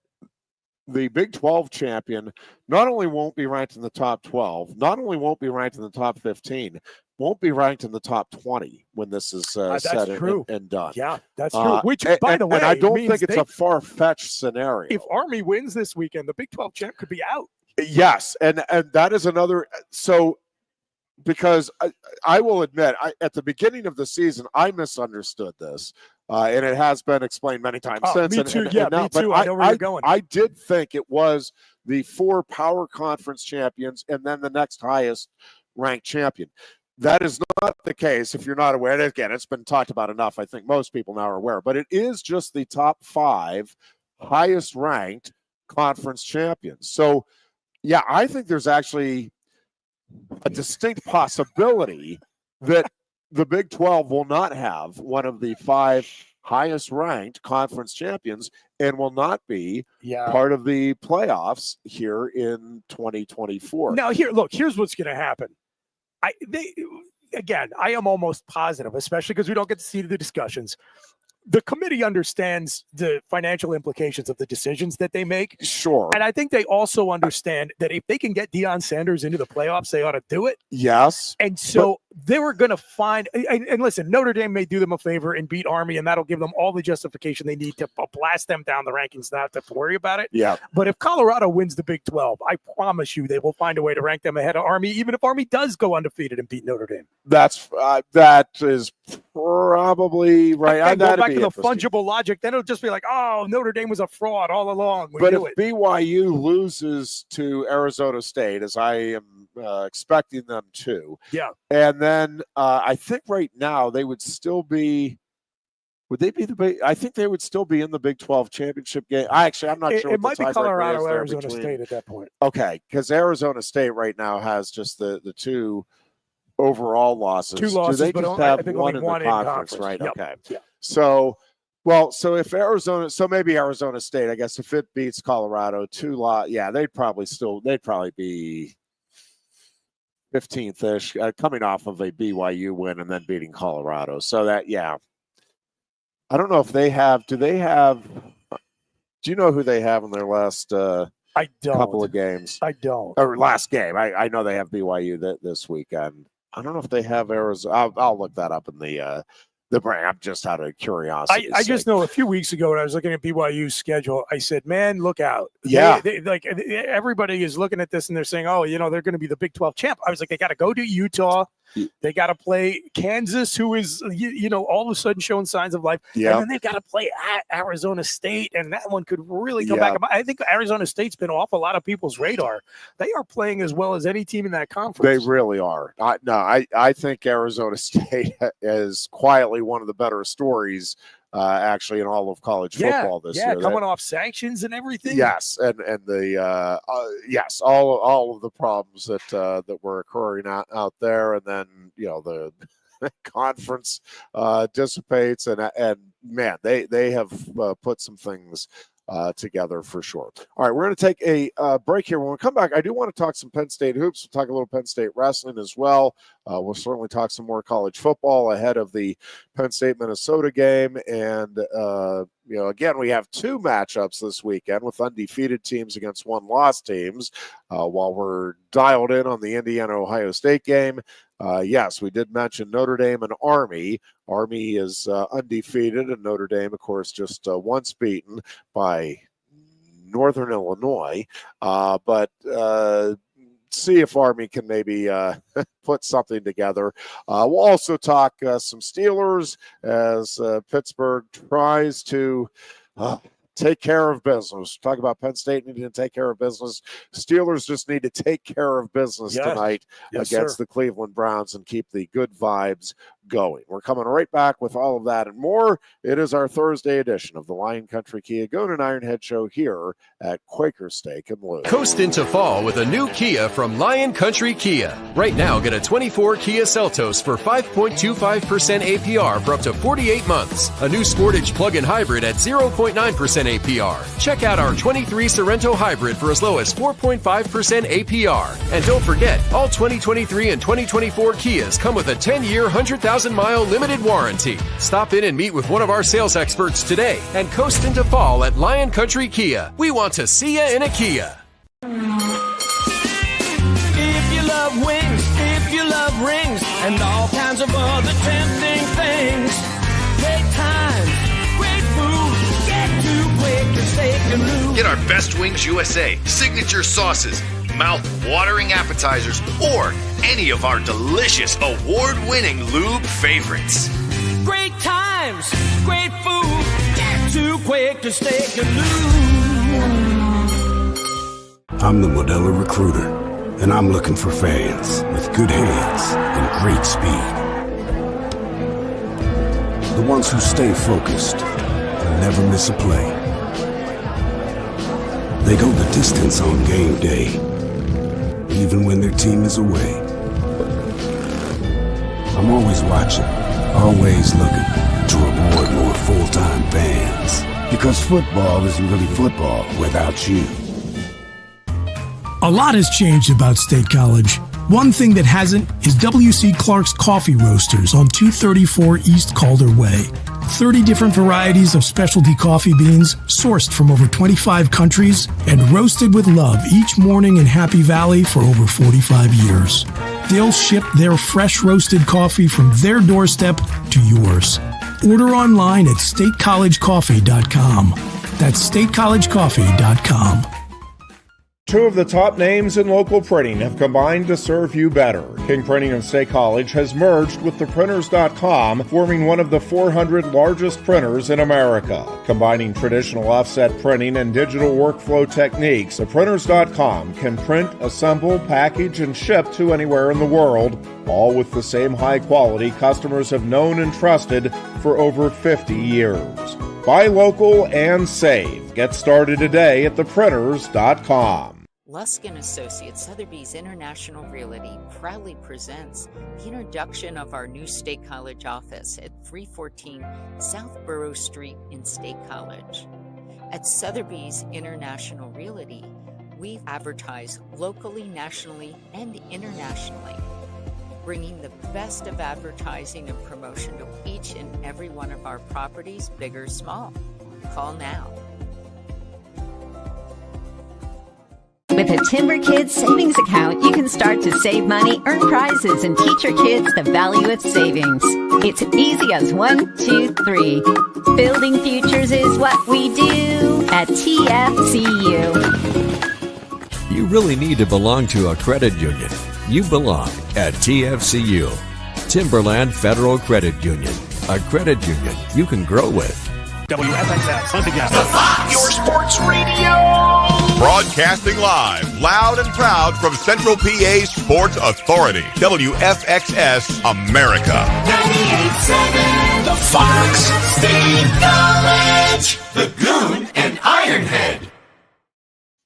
the Big 12 champion not only won't be ranked in the top 12, not only won't be ranked in the top 15, won't be ranked in the top 20 when this is said and done. Yeah, that's true. Which, by the way, and I don't means think it's a far-fetched scenario. If Army wins this weekend, the Big 12 champ could be out. Yes, and that is another. So, because I will admit, at the beginning of the season, I misunderstood this. And it has been explained many times since. Me too. Me too. I know where you're going. I did think it was the 4 power conference champions and then the next highest ranked champion. That is not the case if you're not aware. And again, it's been talked about enough. I think most people now are aware. But it is just the top 5 highest ranked conference champions. So, yeah, I think there's actually a distinct possibility that the Big 12 will not have one of the 5 highest ranked conference champions and will not be part of the playoffs here in 2024. Now, here's what's going to happen. I am almost positive, especially because we don't get to see the discussions. The committee understands the financial implications of the decisions that they make. Sure. And I think they also understand that if they can get Deion Sanders into the playoffs, they ought to do it. Yes. And so they were going to find, and listen, Notre Dame may do them a favor and beat Army, and that'll give them all the justification they need to blast them down the rankings, not to worry about it. Yeah. But if Colorado wins the Big 12, I promise you they will find a way to rank them ahead of Army, even if Army does go undefeated and beat Notre Dame. That is probably right. Go back to the fungible logic, then it'll just be like, oh, Notre Dame was a fraud all along. But if BYU loses to Arizona State, as I am expecting them to, and then I think right now they would still be. Would they be the big? I think they would still be in the Big 12 championship game. I'm not sure. It might be Colorado, Arizona State at that point. Okay, because Arizona State right now has just the 2 overall losses. 2 losses, do they but just I have think one only in the conference, right? Yep. Okay. Yep. So if Arizona, maybe Arizona State, I guess if it beats Colorado, 2 they'd probably be 15th-ish, coming off of a BYU win and then beating Colorado. So that, I don't know if they have. Do you know who they have in their last I don't. couple of games? I don't. Or last game. I know they have BYU this weekend. I don't know if they have Arizona. I'll look that up in the brand. I'm just out of curiosity. I just know a few weeks ago when I was looking at BYU's schedule, I said, man, look out. Yeah. Everybody is looking at this and they're saying, oh, they're going to be the Big 12 champ. I was like, they got to go to Utah. They got to play Kansas, who is, all of a sudden showing signs of life. Yeah. And then they've got to play at Arizona State, and that one could really come back. I think Arizona State's been off a lot of people's radar. They are playing as well as any team in that conference. They really are. I think Arizona State is quietly one of the better stories actually in all of college football this year. Coming off sanctions and everything. Yes, and the all of the problems that were occurring out there, and then the conference dissipates, and man, they have put some things together for sure. All right, we're going to take a break here. When we come back, I do want to talk some Penn State hoops. We'll talk a little Penn State wrestling as well. We'll certainly talk some more college football ahead of the Penn State-Minnesota game. And, again, we have 2 matchups this weekend with undefeated teams against 1-loss teams while we're dialed in on the Indiana-Ohio State game. Yes, we did mention Notre Dame and Army. Army is undefeated, and Notre Dame, of course, just once beaten by Northern Illinois. But see if Army can maybe put something together. We'll also talk some Steelers as Pittsburgh tries to take care of business. Talk about Penn State needing to take care of business. Steelers just need to take care of business tonight against the Cleveland Browns and keep the good vibes going. We're coming right back with all of that and more. It is our Thursday edition of the Lion Country Kia Goon and Ironhead show here at Quaker Steak and Lube. Coast into fall with a new Kia from Lion Country Kia. Right now, get a 24 Kia Seltos for 5.25% APR for up to 48 months. A new Sportage plug-in hybrid at 0.9% APR. Check out our 23 Sorento hybrid for as low as 4.5% APR. And don't forget, all 2023 and 2024 Kias come with a 10-year, 100,000-mile limited warranty. Stop in and meet with one of our sales experts today and coast into fall at Lion Country Kia. We want to see you in a Kia. If you love wings, if you love rings, and all kinds of other tempting things, great times, great food, get to Quaker Steak Lube. Get our Best Wings USA, signature sauces, mouth-watering appetizers, or any of our delicious award-winning lube favorites. Great times, great food, get to Quaker Steak Lube. I'm the Modelo Recruiter, and I'm looking for fans with good hands and great speed. The ones who stay focused and never miss a play. They go the distance on game day, even when their team is away. I'm always watching, always looking to reward more full-time fans. Because football isn't really football without you. A lot has changed about State College. One thing that hasn't is W.C. Clark's Coffee Roasters on 234 East Calder Way. 30 different varieties of specialty coffee beans sourced from over 25 countries and roasted with love each morning in Happy Valley for over 45 years. They'll ship their fresh roasted coffee from their doorstep to yours. Order online at statecollegecoffee.com. That's statecollegecoffee.com. Two of the top names in local printing have combined to serve you better. King Printing of State College has merged with theprinters.com, forming one of the 400 largest printers in America. Combining traditional offset printing and digital workflow techniques, theprinters.com can print, assemble, package, and ship to anywhere in the world, all with the same high quality customers have known and trusted for over 50 years. Buy local and save. Get started today at theprinters.com. Lusk & Associates Sotheby's International Realty proudly presents the introduction of our new State College office at 314 South Borough Street in State College. At Sotheby's International Realty, we advertise locally, nationally, and internationally, bringing the best of advertising and promotion to each and every one of our properties, big or small. Call now. With a Timber Kids savings account, you can start to save money, earn prizes, and teach your kids the value of savings. It's easy as 1, 2, 3. Building futures is what we do at TFCU. You really need to belong to a credit union. You belong at TFCU, Timberland Federal Credit Union, a credit union you can grow with. WFXS, Your sports radio! Broadcasting live, loud and proud from Central PA's Sports Authority, WFXS America. 98.7, the Fox State College, the Goon and Ironhead.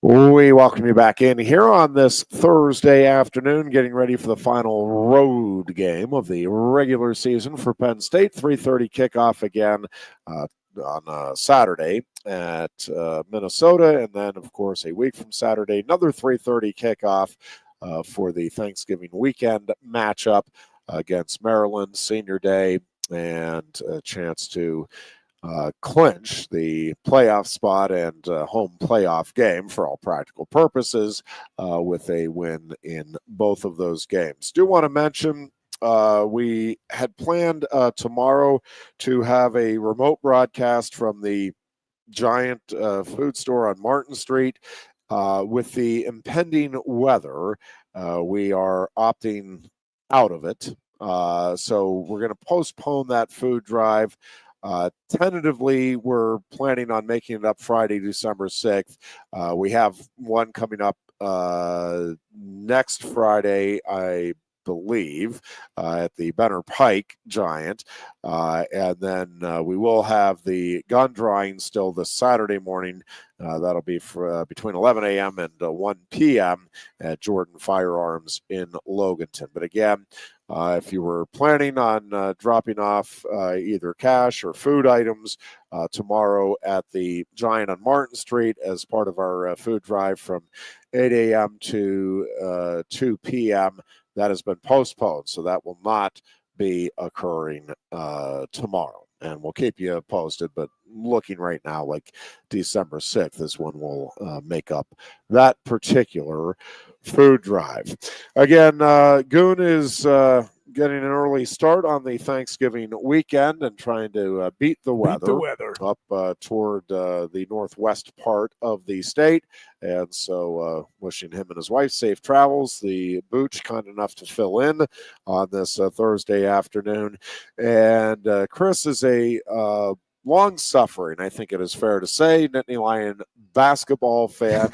We welcome you back in here on this Thursday afternoon, getting ready for the final road game of the regular season for Penn State. 3:30 kickoff again on Saturday at Minnesota, and then, of course, a week from Saturday, another 3:30 kickoff for the Thanksgiving weekend matchup against Maryland, Senior Day, and a chance to clinch the playoff spot and home playoff game for all practical purposes with a win in both of those games. Do want to mention we had planned tomorrow to have a remote broadcast from the Giant food store on Martin Street. With the impending weather, we are opting out of it. So we're going to postpone that food drive. Tentatively, we're planning on making it up Friday, December 6th. We have one coming up next Friday, I believe, at the Benner Pike Giant. And then we will have the gun drawing still this Saturday morning. That'll be for, between 11 a.m. and 1 p.m. at Jordan Firearms in Loganton. But again, if you were planning on dropping off either cash or food items tomorrow at the Giant on Martin Street as part of our food drive from 8 a.m. to 2 p.m., that has been postponed. So that will not be occurring tomorrow. And we'll keep you posted, but looking right now like December 6th is when we'll make up that particular food drive. Again, Goon is getting an early start on the Thanksgiving weekend and trying to beat the weather up toward the northwest part of the state. And so wishing him and his wife safe travels. The Booch kind enough to fill in on this Thursday afternoon. And Chris is a long-suffering, I think it is fair to say, Nittany Lion basketball fan.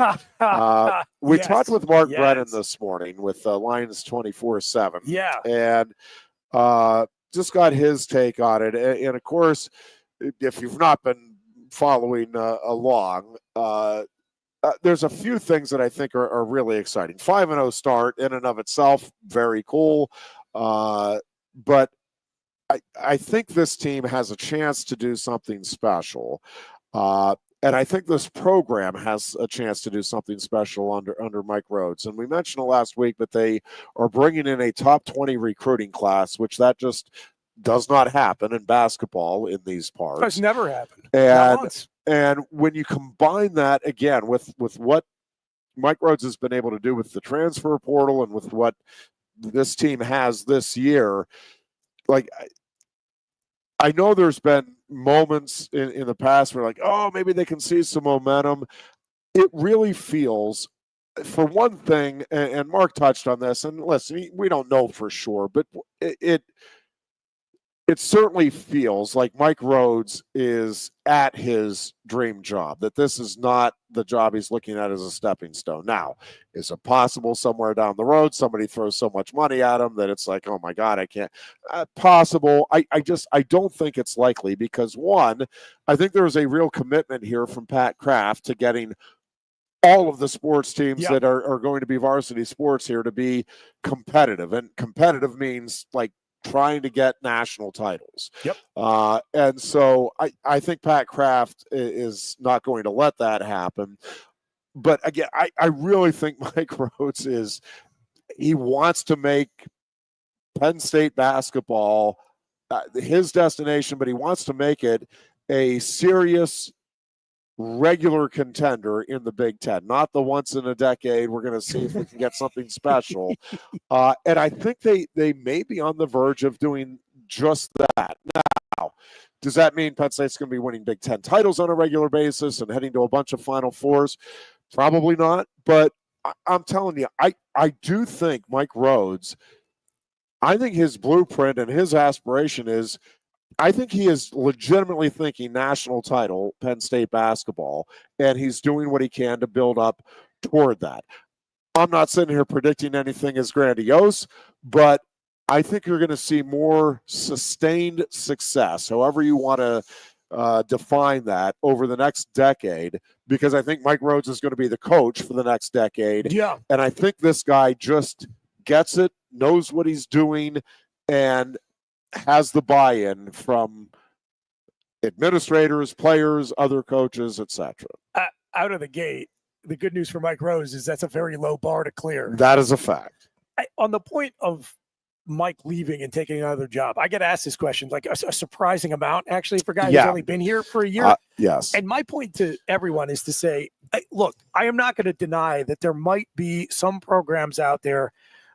We talked with Mark Brennan this morning with Lions 24/7. Yeah. And just got his take on it. And of course, if you've not been following along, there's a few things that I think are really exciting. 5-0 start in and of itself, very cool. But I think this team has a chance to do something special. And I think this program has a chance to do something special under Mike Rhodes. And we mentioned it last week, but they are bringing in a top 20 recruiting class, which that just does not happen in basketball in these parts. That's never happened. And when you combine that, again, with what Mike Rhodes has been able to do with the transfer portal and with what this team has this year, like, I know there's been moments in the past where like, oh, maybe they can see some momentum. It really feels, for one thing, and Mark touched on this, and listen, we don't know for sure, but it certainly feels like Mike Rhodes is at his dream job, that this is not the job he's looking at as a stepping stone. Now, is it possible somewhere down the road somebody throws so much money at him that it's like, oh my God, I can't? Possible. I don't think it's likely because, one, I think there's a real commitment here from Pat Kraft to getting all of the sports teams that are going to be varsity sports here to be competitive. And competitive means like trying to get national titles. Yep. And so I think Pat Kraft is not going to let that happen. But again, I really think Mike Rhodes he wants to make Penn State basketball his destination, but he wants to make it a serious regular contender in the Big Ten, not the once in a decade. We're going to see if we can get something special. And I think they may be on the verge of doing just that. Now, does that mean Penn State's going to be winning Big Ten titles on a regular basis and heading to a bunch of Final Fours? Probably not. But I'm telling you, I do think Mike Rhodes, I think his blueprint and his aspiration is, I think he is legitimately thinking national title, Penn State basketball, and he's doing what he can to build up toward that. I'm not sitting here predicting anything as grandiose, but I think you're going to see more sustained success, however you want to define that, over the next decade, because I think Mike Rhodes is going to be the coach for the next decade. Yeah. And I think this guy just gets it, knows what he's doing, and has the buy-in from administrators, players, other coaches, etc. Out of the gate, the good news for Mike Rhodes is that's a very low bar to clear. That is a fact. On the point of Mike leaving and taking another job, I get asked this question like a surprising amount, actually, for a guy who's only been here for a year. Yes. And my point to everyone is to say, look, I am not going to deny that there might be some programs out there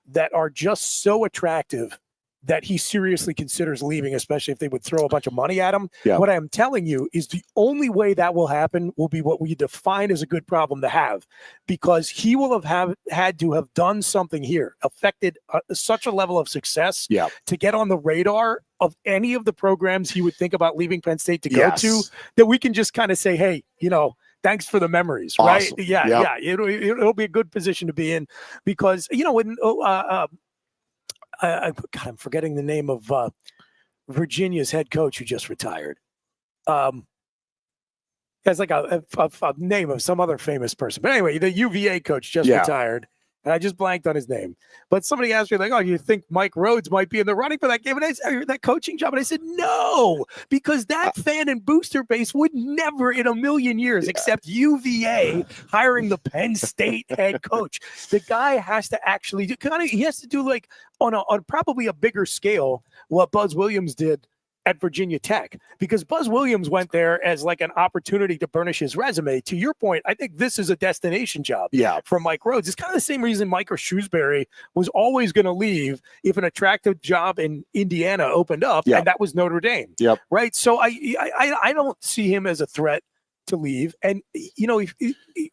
that are just so attractive that he seriously considers leaving, especially if they would throw a bunch of money at him. Yeah. What I'm telling you is the only way that will happen will be what we define as a good problem to have, because he will have had to have done something here, affected such a level of success to get on the radar of any of the programs he would think about leaving Penn State to go to, that we can just kind of say, hey, thanks for the memories, right? Yeah. It'll be a good position to be in because, when I'm forgetting the name of Virginia's head coach who just retired. Has like a name of some other famous person. But anyway, the UVA coach just retired. And I just blanked on his name. But somebody asked me, like, oh, you think Mike Rhodes might be in the running for that game? And that coaching job? And I said, no, because that fan and booster base would never in a million years accept UVA hiring the Penn State head coach. The guy has to actually he has to do like on probably a bigger scale what Buzz Williams did at Virginia Tech, because Buzz Williams went there as like an opportunity to burnish his resume. To your point, I think this is a destination job for Mike Rhodes. It's kind of the same reason Micah Shrewsbury was always going to leave if an attractive job in Indiana opened up, and that was Notre Dame. Right. So I don't see him as a threat to leave. And, you know,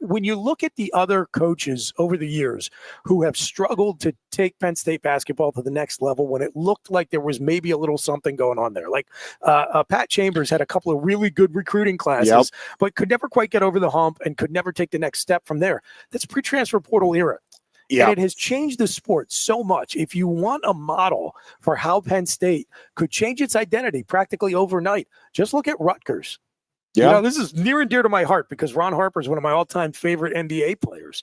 when you look at the other coaches over the years who have struggled to take Penn State basketball to the next level when it looked like there was maybe a little something going on there, like Pat Chambers had a couple of really good recruiting classes, but could never quite get over the hump and could never take the next step from there. That's pre-transfer portal era. And it has changed the sport so much. If you want a model for how Penn State could change its identity practically overnight, just look at Rutgers. You know, this is near and dear to my heart because Ron Harper is one of my all-time favorite NBA players.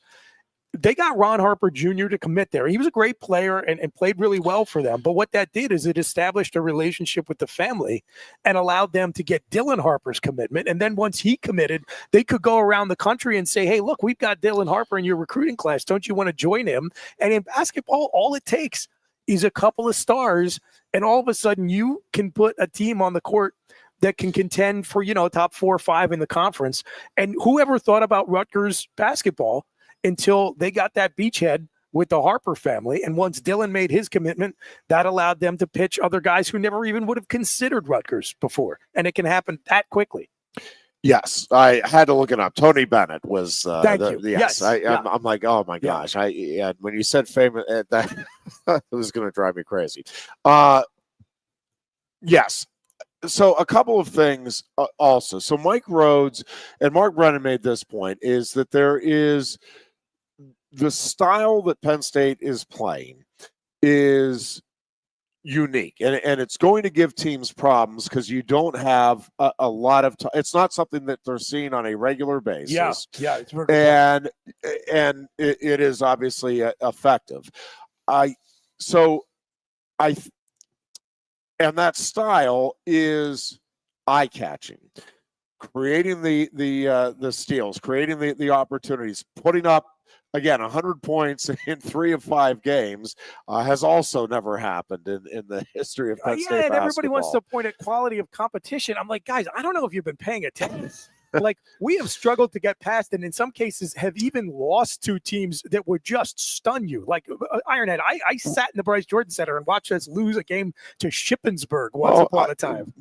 They got Ron Harper Jr. to commit there. He was a great player and played really well for them. But what that did is it established a relationship with the family and allowed them to get Dylan Harper's commitment. And then once he committed, they could go around the country and say, hey, look, we've got Dylan Harper in your recruiting class. Don't you want to join him? And in basketball, all it takes is a couple of stars. And all of a sudden you can put a team on the court that can contend for, you know, top 4 or 5 in the conference. And whoever thought about Rutgers basketball until they got that beachhead with the Harper family. And once Dylan made his commitment, that allowed them to pitch other guys who never even would have considered Rutgers before. And it can happen that that Yes, I had to look it up. Tony Bennett was. Thank you. Yes, I'm like, oh my gosh! When you said famous, that it was going to drive me crazy. Yes. So a couple of things also. So Mike Rhodes and Mark Brennan made this point is that there is the style that Penn State is playing is unique, and it's going to give teams problems because you don't have a lot of time. It's not something that they're seeing on a regular basis. It's very and it is obviously effective. And that style is eye-catching, creating the steals, creating the opportunities, putting up, again, 100 points in 3 of 5 games has also never happened in the history of Penn State basketball. And everybody wants to point at quality of competition. I'm like, guys, I don't know if you've been paying attention. Like, we have struggled to get past, and in some cases have even lost to teams that would just stun you. Like Ironhead, I sat in the Bryce Jordan Center and watched us lose a game to Shippensburg once upon a time.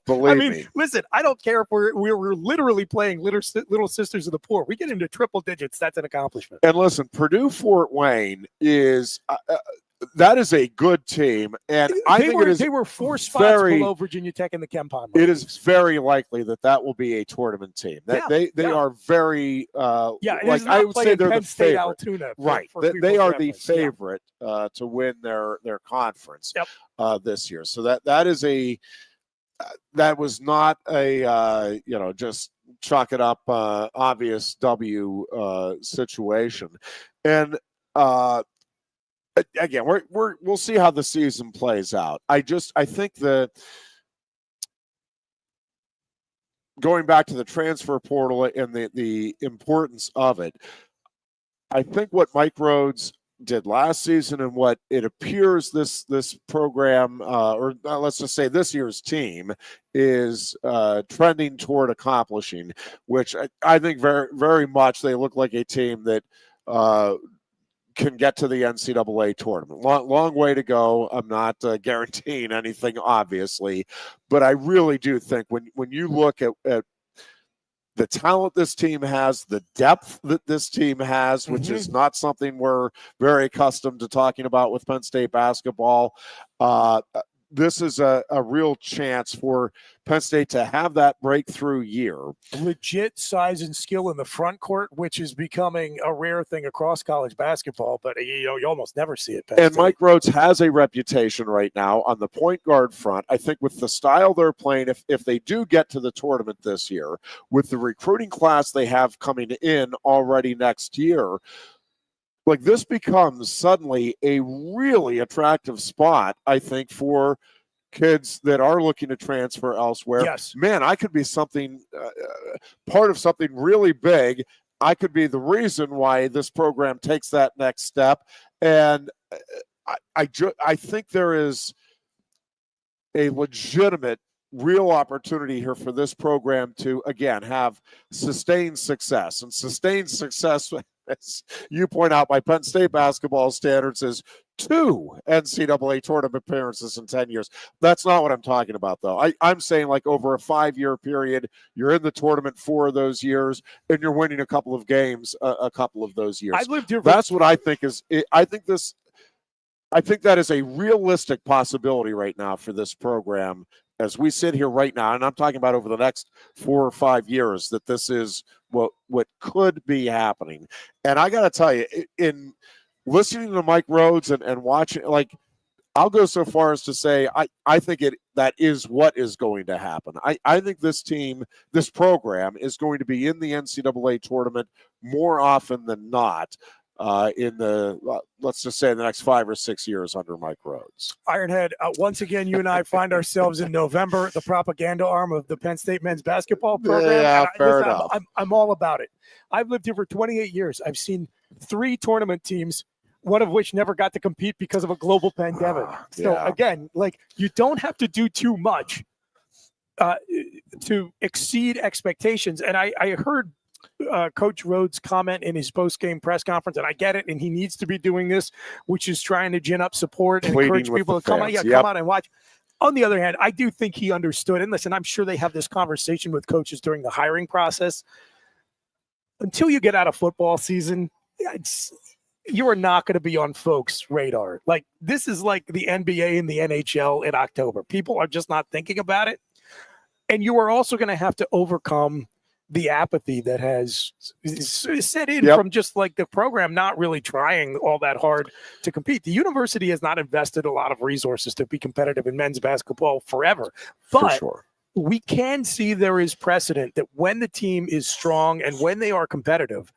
Believe me. Listen, I don't care if we're literally playing Little Sisters of the Poor. We get into triple digits. That's an accomplishment. And listen, Purdue-Fort Wayne is that is a good team, and they were 4 spots below Virginia Tech in the KenPom. It is very likely that will be a tournament team. They are very like I would say they're Penn the State favorite. Altoona Right, they are the favorite to win their conference this year. So that is that was not a just chalk it up obvious W situation, and. Again, we'll see how the season plays out. I think that going back to the transfer portal and the importance of it, I think what Mike Rhodes did last season and what it appears this program, or let's just say this year's team, is trending toward accomplishing, which I think very, very much they look like a team that can get to the NCAA tournament. Long way to go. I'm not guaranteeing anything, obviously, but I really do think when you look at the talent this team has, the depth that this team has, which is not something we're very accustomed to talking about with Penn State basketball, this is a real chance for Penn State to have that breakthrough year. Legit size and skill in the front court, which is becoming a rare thing across college basketball, but you almost never see it. And Mike Rhodes has a reputation right now on the point guard front. I think with the style they're playing, if they do get to the tournament this year, with the recruiting class they have coming in already next year, like this becomes suddenly a really attractive spot, I think, for kids that are looking to transfer elsewhere. Yes. Man, I could be something, part of something really big. I could be the reason why this program takes that next step. And I think there is a legitimate, real opportunity here for this program to, again, have sustained success. And sustained success, as you point out, by Penn State basketball standards, is 2 NCAA tournament appearances in 10 years. That's not what I'm talking about, though. I'm saying, like, over a 5-year period, you're in the tournament 4 of those years, and you're winning a couple of games a couple of those years. I've lived here. That's what I think is. I think that is a realistic possibility right now for this program as we sit here right now, and I'm talking about over the next 4 or 5 years, that this is what could be happening. And I got to tell you, in listening to Mike Rhodes and watching, like, I'll go so far as to say I think that is what is going to happen. I think this program is going to be in the NCAA tournament more often than not. In the, let's just say, in the next 5 or 6 years under Mike Rhodes. Ironhead, once again, you and I find ourselves in November, the propaganda arm of the Penn State men's basketball program. Yeah, fair enough. I'm all about it. I've lived here for 28 years. I've seen 3 tournament teams, one of which never got to compete because of a global pandemic. So, again, like, you don't have to do too much to exceed expectations. And I heard Coach Rhodes' comment in his post-game press conference, and I get it, and he needs to be doing this, which is trying to gin up support and encourage people to come out, come out and watch. On the other hand, I do think he understood, and listen, I'm sure they have this conversation with coaches during the hiring process. Until you get out of football season, you are not going to be on folks' radar. Like, this is like the NBA and the NHL in October. People are just not thinking about it, and you are also going to have to overcome the apathy that has set in from just like the program not really trying all that hard to compete. The university has not invested a lot of resources to be competitive in men's basketball forever. But we can see there is precedent that when the team is strong and when they are competitive,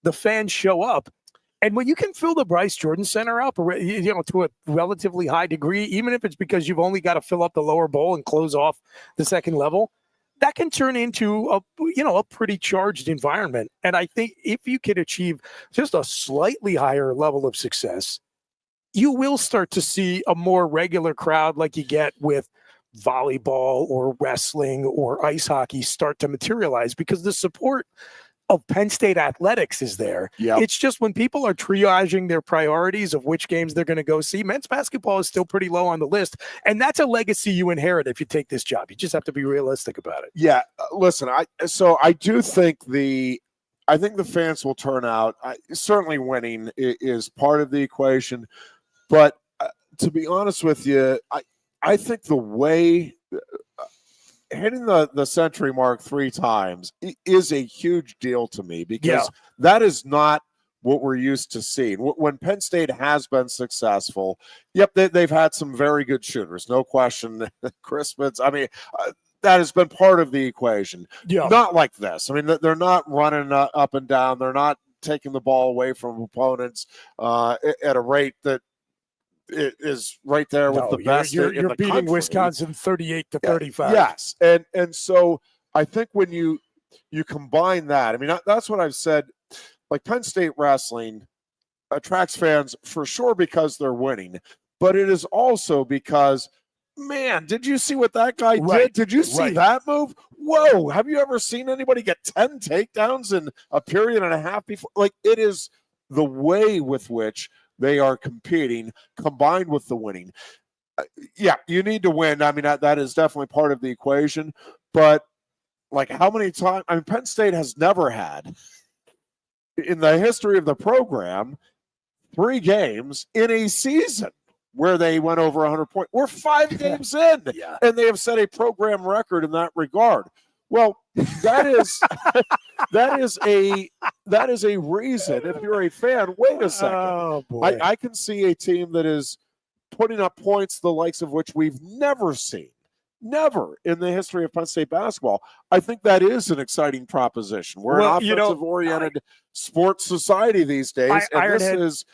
the fans show up. And when you can fill the Bryce Jordan Center up, to a relatively high degree, even if it's because you've only got to fill up the lower bowl and close off the second level, that can turn into a pretty charged environment. And I think if you can achieve just a slightly higher level of success, you will start to see a more regular crowd like you get with volleyball or wrestling or ice hockey start to materialize, because the support of Penn State athletics is there. It's just when people are triaging their priorities of which games they're going to go see, men's basketball is still pretty low on the list. And that's a legacy you inherit if you take this job. You just have to be realistic about it. Yeah. Listen, I do think the fans will turn out. Certainly winning is part of the equation. But to be honest with you, I think the way hitting the century mark 3 times is a huge deal to me, because that is not what we're used to seeing. When Penn State has been successful, they've had some very good shooters, no question. Crispins, I mean, that has been part of the equation. Not like this. I mean, they're not running up and down. They're not taking the ball away from opponents at a rate that it is right there with the best. You're in the beating country. Wisconsin 38-35. Yes, and so I think when you combine that, I mean, that's what I've said. Like, Penn State wrestling attracts fans for sure because they're winning, but it is also because, man, did you see what that guy did? Did you see that move? Whoa! Have you ever seen anybody get 10 takedowns in a period and a half before? Like, it is the way with which they are competing, combined with the winning. You need to win. I mean, that is definitely part of the equation. But, like, how many times? I mean, Penn State has never had, in the history of the program, 3 games in a season. where they went over 100 points. We're 5 games in, and they have set a program record in that regard. Well, that is a reason. If you're a fan, wait a second. Oh, boy. I can see a team that is putting up points the likes of which we've never seen. Never in the history of Penn State basketball. I think that is an exciting proposition. We're an offensive-oriented sports society these days, and this is.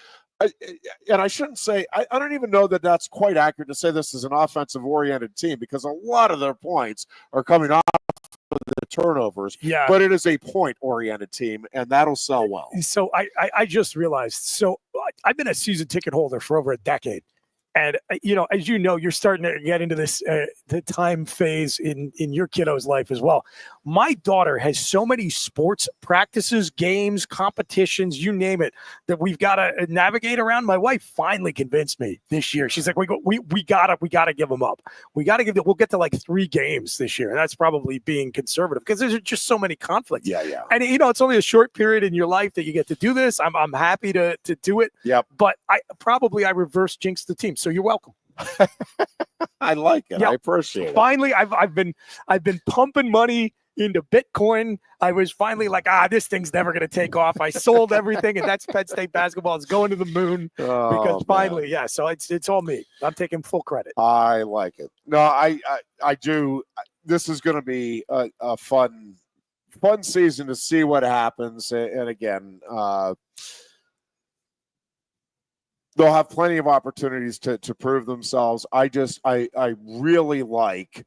And I shouldn't say. I don't even know that that's quite accurate to say this is an offensive-oriented team because a lot of their points are coming off of the turnovers. Yeah, but it is a point-oriented team, and that'll sell well. So I just realized. So I've been a season ticket holder for over a decade. And, as you know, you're starting to get into this the time phase in your kiddo's life as well. My daughter has so many sports practices, games, competitions, you name it, that we've got to navigate around. My wife finally convinced me this year. She's like, we gotta give them up. We'll get to like 3 games this year. And that's probably being conservative because there's just so many conflicts. Yeah. And, it's only a short period in your life that you get to do this. I'm happy to do it. Yep. But I reverse jinxed the team. So you're welcome. I like it. Yeah. I appreciate it. Finally, I've been pumping money into Bitcoin. I was finally like, this thing's never going to take off. I sold everything, and that's Penn State basketball. It's going to the moon because finally, man. So it's all me. I'm taking full credit. I like it. No, I do. This is going to be a fun season to see what happens. And again, they'll have plenty of opportunities to prove themselves. I really like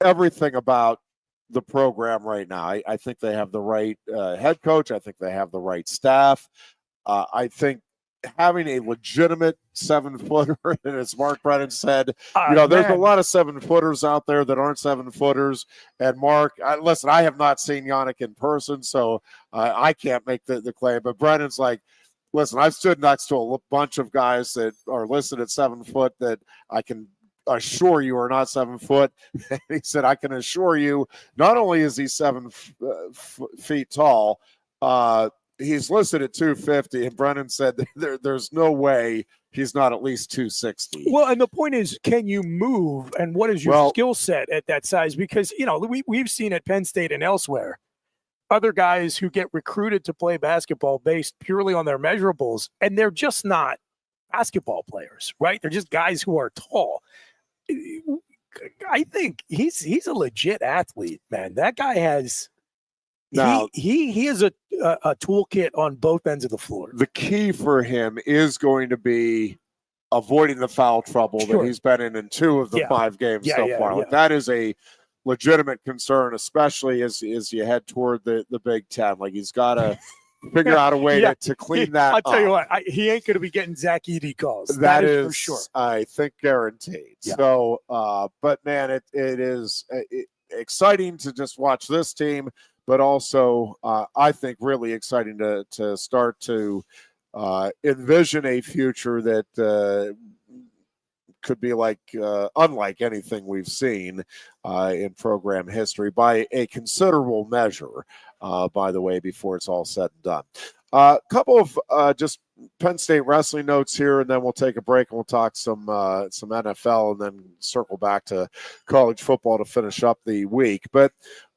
everything about the program right now. I think they have the right head coach. I think they have the right staff. I think having a legitimate 7-footer, and as Mark Brennan said, there's a lot of 7-footers out there that aren't 7-footers. And Mark, listen, I have not seen Yannick in person, so I can't make the claim. But Brennan's like, listen, I've stood next to a bunch of guys that are listed at 7 foot that I can assure you are not 7 foot. He said, I can assure you, not only is he 7 feet tall, he's listed at 250. And Brennan said there's no way he's not at least 260. Well, and the point is, can you move? And what is your skill set at that size? Because, we've seen at Penn State and elsewhere, other guys who get recruited to play basketball based purely on their measurables, and they're just not basketball players, right? They're just guys who are tall. I think he's a legit athlete, man. That guy has he has a toolkit on both ends of the floor. The key for him is going to be avoiding the foul trouble that he's been in 2 of the 5 games so far. Like, that is a legitimate concern, especially as you head toward the Big Ten. Like, he's got to figure out a way to clean that up. I'll tell you what, he ain't going to be getting Zach Edey calls. That is for sure. I think guaranteed. Yeah. So, but man, it is exciting to just watch this team, but also I think really exciting to start to envision a future that could be like unlike anything we've seen in program history by a considerable measure, by the way, before it's all said and done. A couple of just Penn State wrestling notes here, and then we'll take a break and we'll talk some NFL and then circle back to college football to finish up the week. But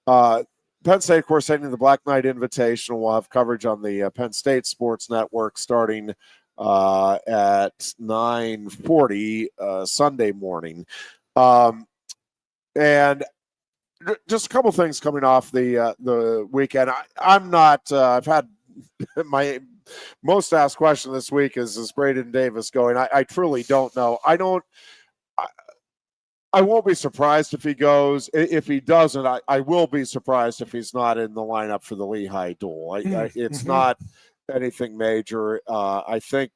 Penn State, of course, heading to the Black Knight Invitational. We'll have coverage on the Penn State Sports Network starting at 9:40 Sunday morning. And just a couple things coming off the weekend. I'm not I've had my most asked question this week is Braden Davis going? I truly don't know. I won't be surprised if he goes. If he doesn't, I will be surprised if he's not in the lineup for the Lehigh duel. It's not anything major. I think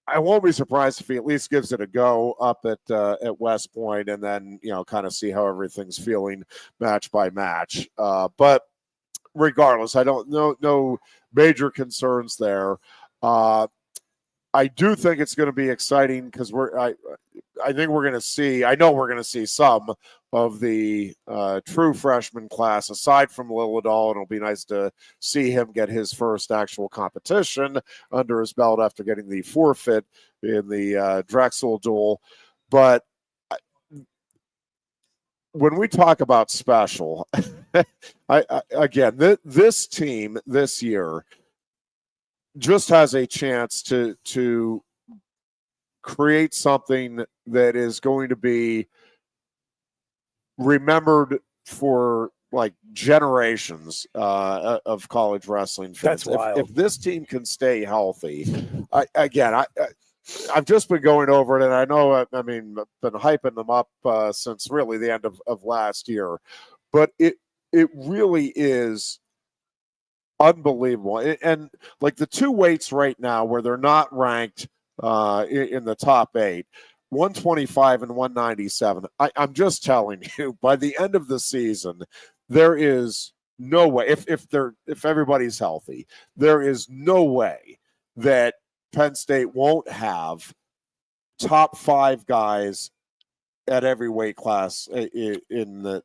I won't be surprised if he at least gives it a go up at West Point, and then kind of see how everything's feeling match by match. But regardless, I don't no major concerns there. I do think it's going to be exciting because I think we're going to see. I know we're going to see some of the true freshman class aside from Lillidahl, and it'll be nice to see him get his first actual competition under his belt after getting the forfeit in the Drexel duel. But when we talk about special, again, this team this year just has a chance to create something that is going to be remembered for like generations of college wrestling fans. That's wild. If this team can stay healthy, I've just been going over it, and I know, I've been hyping them up since really the end of last year, but it really is unbelievable. And like the two weights right now where they're not ranked in the top 8, 125 and 197. I'm just telling you, by the end of the season, there is no way, if everybody's healthy, there is no way that Penn State won't have top 5 guys at every weight class in the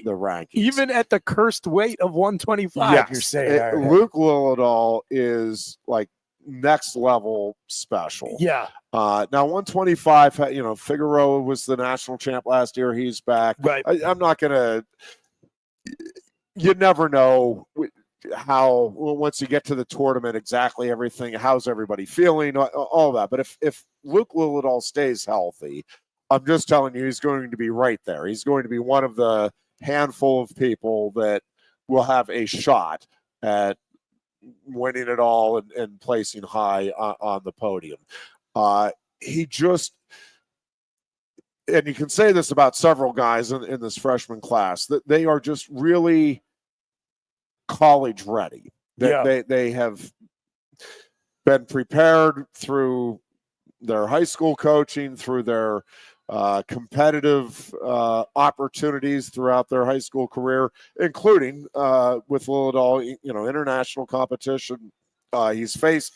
rankings. Even at the cursed weight of 125, yes, you're saying. Luke Lillidahl is like next level special. Yeah. Now 125, Figueroa was the national champ last year. He's back. Right. I'm not going to, you never know how, once you get to the tournament, exactly everything, how's everybody feeling, all that. But if Luke Lillidahl stays healthy, I'm just telling you, he's going to be right there. He's going to be one of the handful of people that will have a shot at winning it all and placing high on the podium. He just, and you can say this about several guys in this freshman class, that they are just really college ready. They have been prepared through their high school coaching, through their competitive opportunities throughout their high school career, including with Lillidahl, international competition. He's faced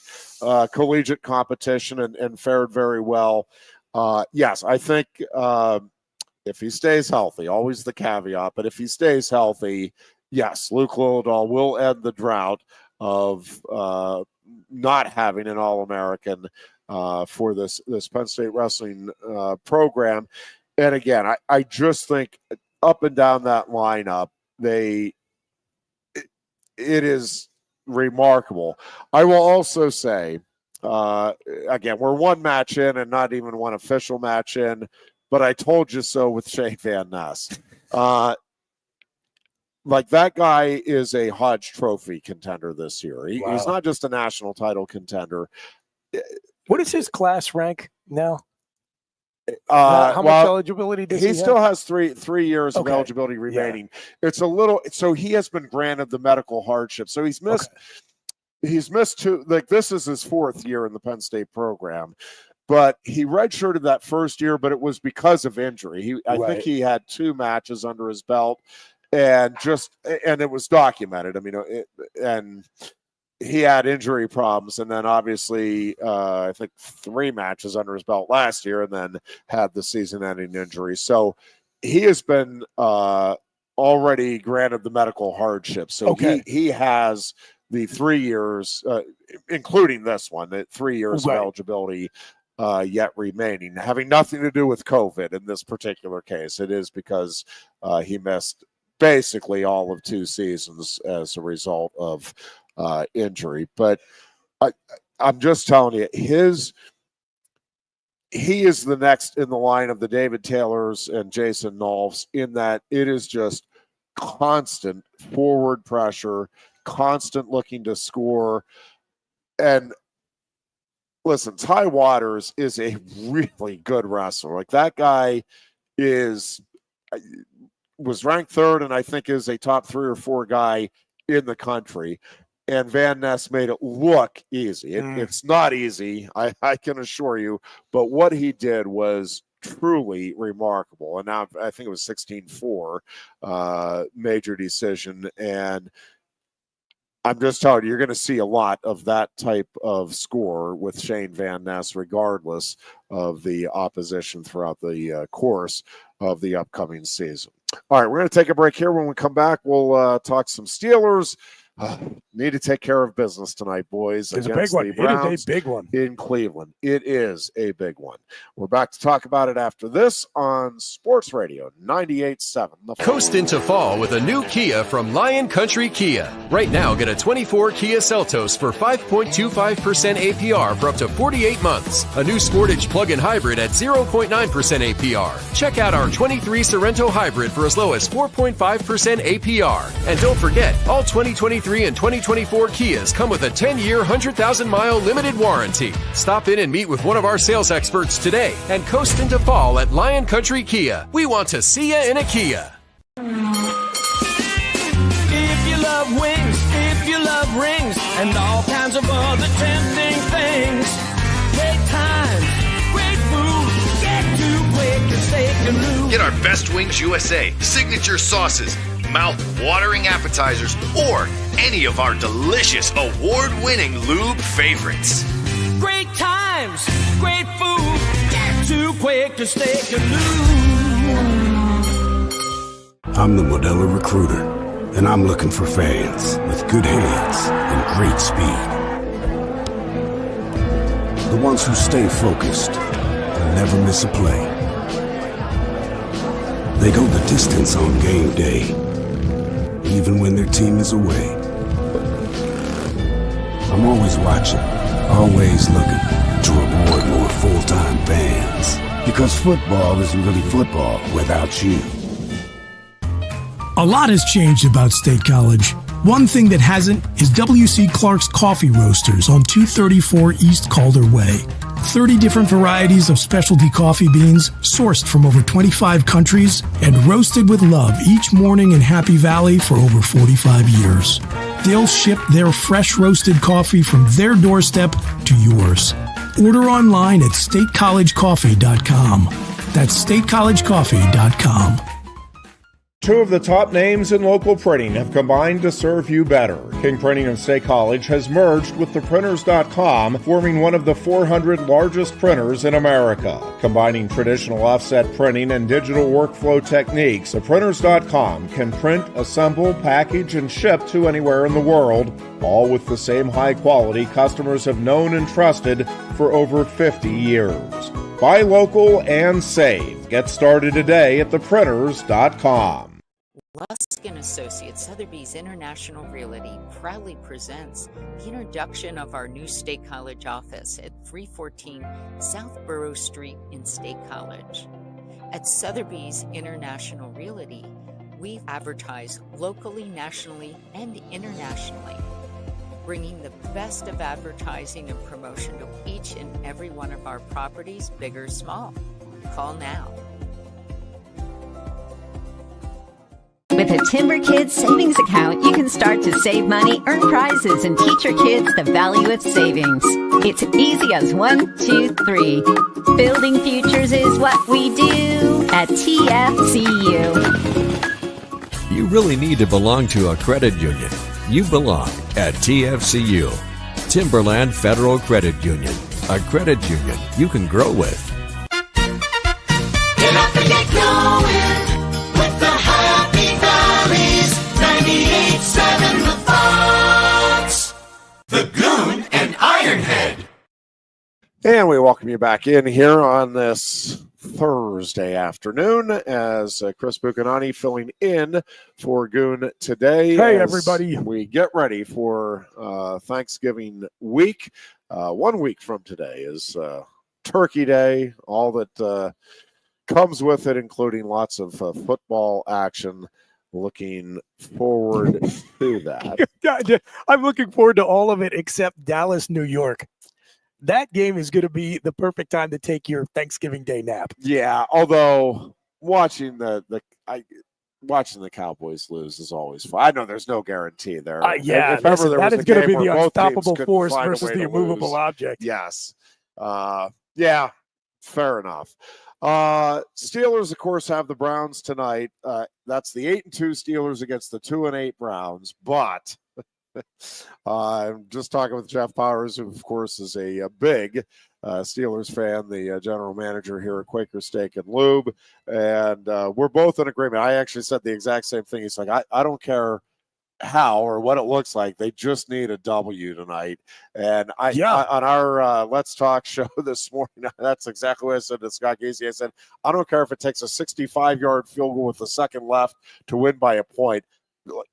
collegiate competition and fared very well. Yes, I think if he stays healthy, always the caveat, but if he stays healthy, yes, Luke Lillidahl will end the drought of not having an All-American for this Penn State Wrestling program. And again, I just think up and down that lineup, it is remarkable. I will also say, again, we're one match in and not even one official match in, but I told you so with Shane Van Ness. Like that guy is a Hodge Trophy contender this year. He's not just a national title contender. What is his class rank now? How much eligibility does he have? He still has three years of eligibility remaining. Yeah. It's a little, so he has been granted the medical hardship. So he's missed, he's missed 2, like this is his 4th year in the Penn State program, but he redshirted that first year, but it was because of injury. I think he had 2 matches under his belt and it was documented. I mean, and he had injury problems, and then obviously I think 3 matches under his belt last year, and then had the season-ending injury. So he has been already granted the medical hardship. So he has the 3 years, including this one, 3 years of eligibility yet remaining, having nothing to do with COVID in this particular case. It is because he missed basically all of 2 seasons as a result of injury. But I'm just telling you, he is the next in the line of the David Taylors and Jason Nolfs, in that it is just constant forward pressure, constant looking to score. And listen, Ty Waters is a really good wrestler. Like that guy was ranked 3rd, and I think is a top 3 or 4 guy in the country. And Van Ness made it look easy. It's not easy, I can assure you, but what he did was truly remarkable. And now I think it was 16-4 major decision. And I'm just telling you, you're going to see a lot of that type of score with Shane Van Ness, regardless of the opposition throughout the course of the upcoming season. All right, we're going to take a break here. When we come back, we'll talk some Steelers. Need to take care of business tonight, boys. It's a big one. It is a big one. In Cleveland. It is a big one. We're back to talk about it after this on Sports Radio 98.7. Coast into fall with a new Kia from Lion Country Kia. Right now, get a 24 Kia Seltos for 5.25% APR for up to 48 months. A new Sportage plug-in hybrid at 0.9% APR. Check out our 23 Sorrento hybrid for as low as 4.5% APR. And don't forget, all 2023 and 2024 Kias come with a 10-year, 100,000-mile limited warranty. Stop in and meet with one of our sales experts today and coast into fall at Lion Country Kia. We want to see you in a Kia. If you love wings, if you love rings, and all kinds of other tempting things, great times, great food, get to Quaker Steak Lube. Get our Best Wings USA, signature sauces, mouth-watering appetizers, or any of our delicious award-winning lube favorites. Great times, great food, get to Quaker Steak Lube. I'm the Modelo Recruiter, and I'm looking for fans with good hands and great speed. The ones who stay focused and never miss a play. They go the distance on game day, even when their team is away. I'm always watching, always looking to reward more full-time fans. Because football isn't really football without you. A lot has changed about State College. One thing that hasn't is W.C. Clark's Coffee Roasters on 234 East Calder Way. 30 different varieties of specialty coffee beans sourced from over 25 countries and roasted with love each morning in Happy Valley for over 45 years. They'll ship their fresh roasted coffee from their doorstep to yours. Order online at statecollegecoffee.com. That's statecollegecoffee.com. Two of the top names in local printing have combined to serve you better. King Printing of State College has merged with theprinters.com, forming one of the 400 largest printers in America. Combining traditional offset printing and digital workflow techniques, theprinters.com can print, assemble, package, and ship to anywhere in the world, all with the same high quality customers have known and trusted for over 50 years. Buy local and save. Get started today at theprinters.com. Lusk & Associates, Sotheby's International Realty proudly presents the introduction of our new State College office at 314 South Borough Street in State College. At Sotheby's International Realty, we advertise locally, nationally, and internationally, bringing the best of advertising and promotion to each and every one of our properties, big or small. Call now. With a Timber Kids savings account, you can start to save money, earn prizes, and teach your kids the value of savings. It's easy as 1, 2, 3. Building futures is what we do at TFCU. You really need to belong to a credit union. You belong at TFCU, Timberland Federal Credit Union, a credit union you can grow with. Get up and get going with the Happy Valleys 98.7 The Fox, the Goon and Ironhead. And we welcome you back in here on this Thursday afternoon as Chris Buchanani filling in for Goon today. Hey, everybody. We get ready for Thanksgiving week. 1 week from today is Turkey Day, all that comes with it, including lots of football action. Looking forward to that. I'm looking forward to all of it except Dallas, New York. That game is going to be the perfect time to take your Thanksgiving Day nap. Yeah, although watching the Cowboys lose is always fun. I know there's no guarantee there. Yeah, if ever there that was is going to be game the where both teams unstoppable couldn't force find a versus way the to immovable lose. object. Yes. Yeah, fair enough. Steelers, of course, have the Browns tonight. That's the 8-2 Steelers against the 2-8 Browns. But I'm just talking with Jeff Byers, who, of course, is a big Steelers fan, the general manager here at Quaker Steak and Lube. And we're both in agreement. I actually said the exact same thing. He's like, I don't care how or what it looks like. They just need a W tonight. And on our Let's Talk show this morning, that's exactly what I said to Scott Casey. I said, I don't care if it takes a 65-yard field goal with a second left to win by a point.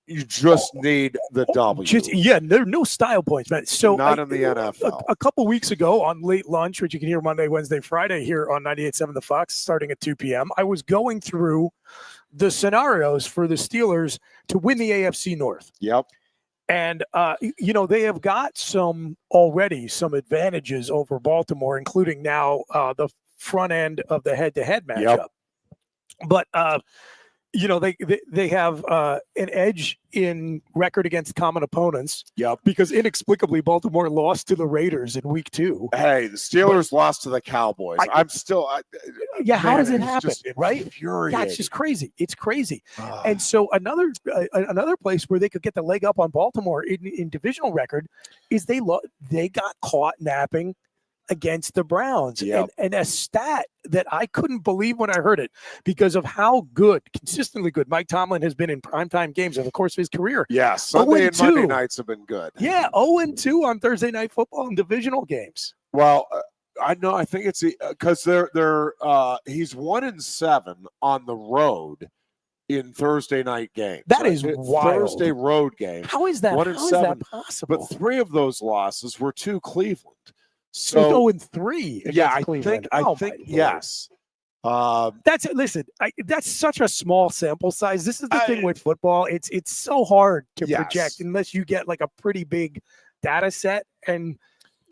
You just need the W. There are no style points, man. So not in the NFL. A couple weeks ago on Late Lunch, which you can hear Monday, Wednesday, Friday here on 98.7 The Fox, starting at 2 p.m., I was going through the scenarios for the Steelers to win the AFC North. Yep. And, they have got some advantages over Baltimore, including now the front end of the head-to-head matchup. Yep. But, they have an edge in record against common opponents. Yep. Because inexplicably, Baltimore lost to the Raiders in week 2. Hey, the Steelers lost to the Cowboys. How does it happen? Right? That's just crazy. It's crazy. And so another place where they could get the leg up on Baltimore in divisional record is they got caught napping against the Browns. Yep. And a stat that I couldn't believe when I heard it because of how consistently good Mike Tomlin has been in primetime games over the course of his career. Yeah, Sunday and Monday nights have been good. Yeah, 0-2 on Thursday Night Football in divisional games. Well, I know. I think it's because he's 1-7 on the road in Thursday night games. That is wild. Thursday road game. How is that? 1-7, how is that possible? But 3 of those losses were to Cleveland. So 0-3. Yeah, I Cleveland. think yes. That's such a small sample size. This is the thing with football. It's so hard to project unless you get like a pretty big data set, and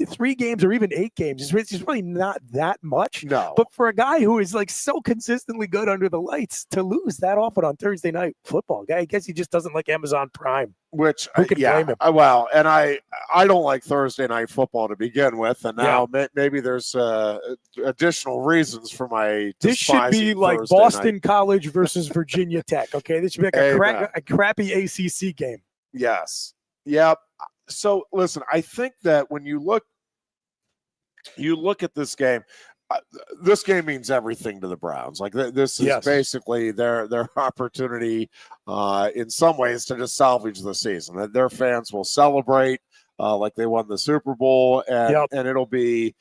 3 games or even 8 games is really not that much. No. But for a guy who is like so consistently good under the lights to lose that often on Thursday Night Football, I guess he just doesn't like Amazon Prime. Which who can blame him? Well, and I don't like Thursday Night Football to begin with, and now maybe there's additional reasons for my. This should be like Thursday Boston night. College versus Virginia Tech. Okay, this should be like a crappy ACC game. Yes. Yep. So listen, I think that when you look at this game. This game means everything to the Browns. Like this is basically their opportunity, in some ways, to just salvage the season. That their fans will celebrate like they won the Super Bowl, and it'll be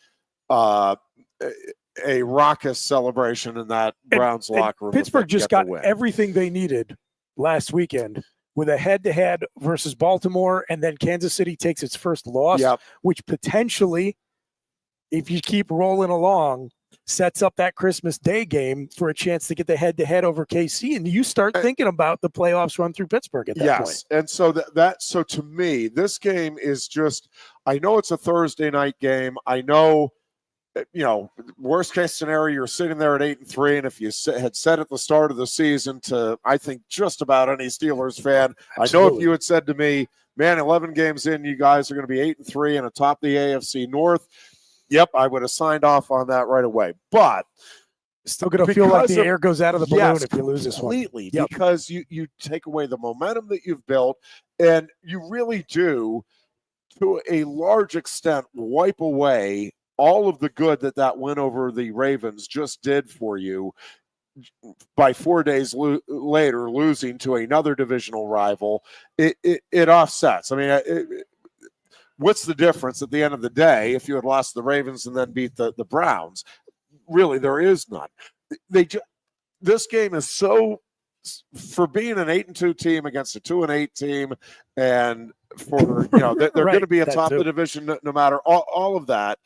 a raucous celebration in that Browns locker room. Pittsburgh just got everything they needed last weekend with a head-to-head versus Baltimore, and then Kansas City takes its first loss, which potentially, if you keep rolling along, sets up that Christmas Day game for a chance to get the head-to-head over KC, and you start thinking about the playoffs run through Pittsburgh at that point. And so so to me, this game is just. I know it's a Thursday night game. I know, worst case scenario, you're sitting there at 8-3, and if you had said at the start of the season to, I think, just about any Steelers fan, I know if you had said to me, man, 11 games in, you guys are going to be 8-3 and atop the AFC North. Yep, I would have signed off on that right away. But still going to feel like the air goes out of the balloon if you lose this one. Completely, because you take away the momentum that you've built, and you really do, to a large extent, wipe away all of the good that win over the Ravens just did for you by 4 days later losing to another divisional rival. It offsets. I mean, what's the difference at the end of the day if you had lost the Ravens and then beat the Browns? Really, there is none. This game is so, for being an 8-2 team against a 2-8 team, and for they're going to be atop the division no matter all of that.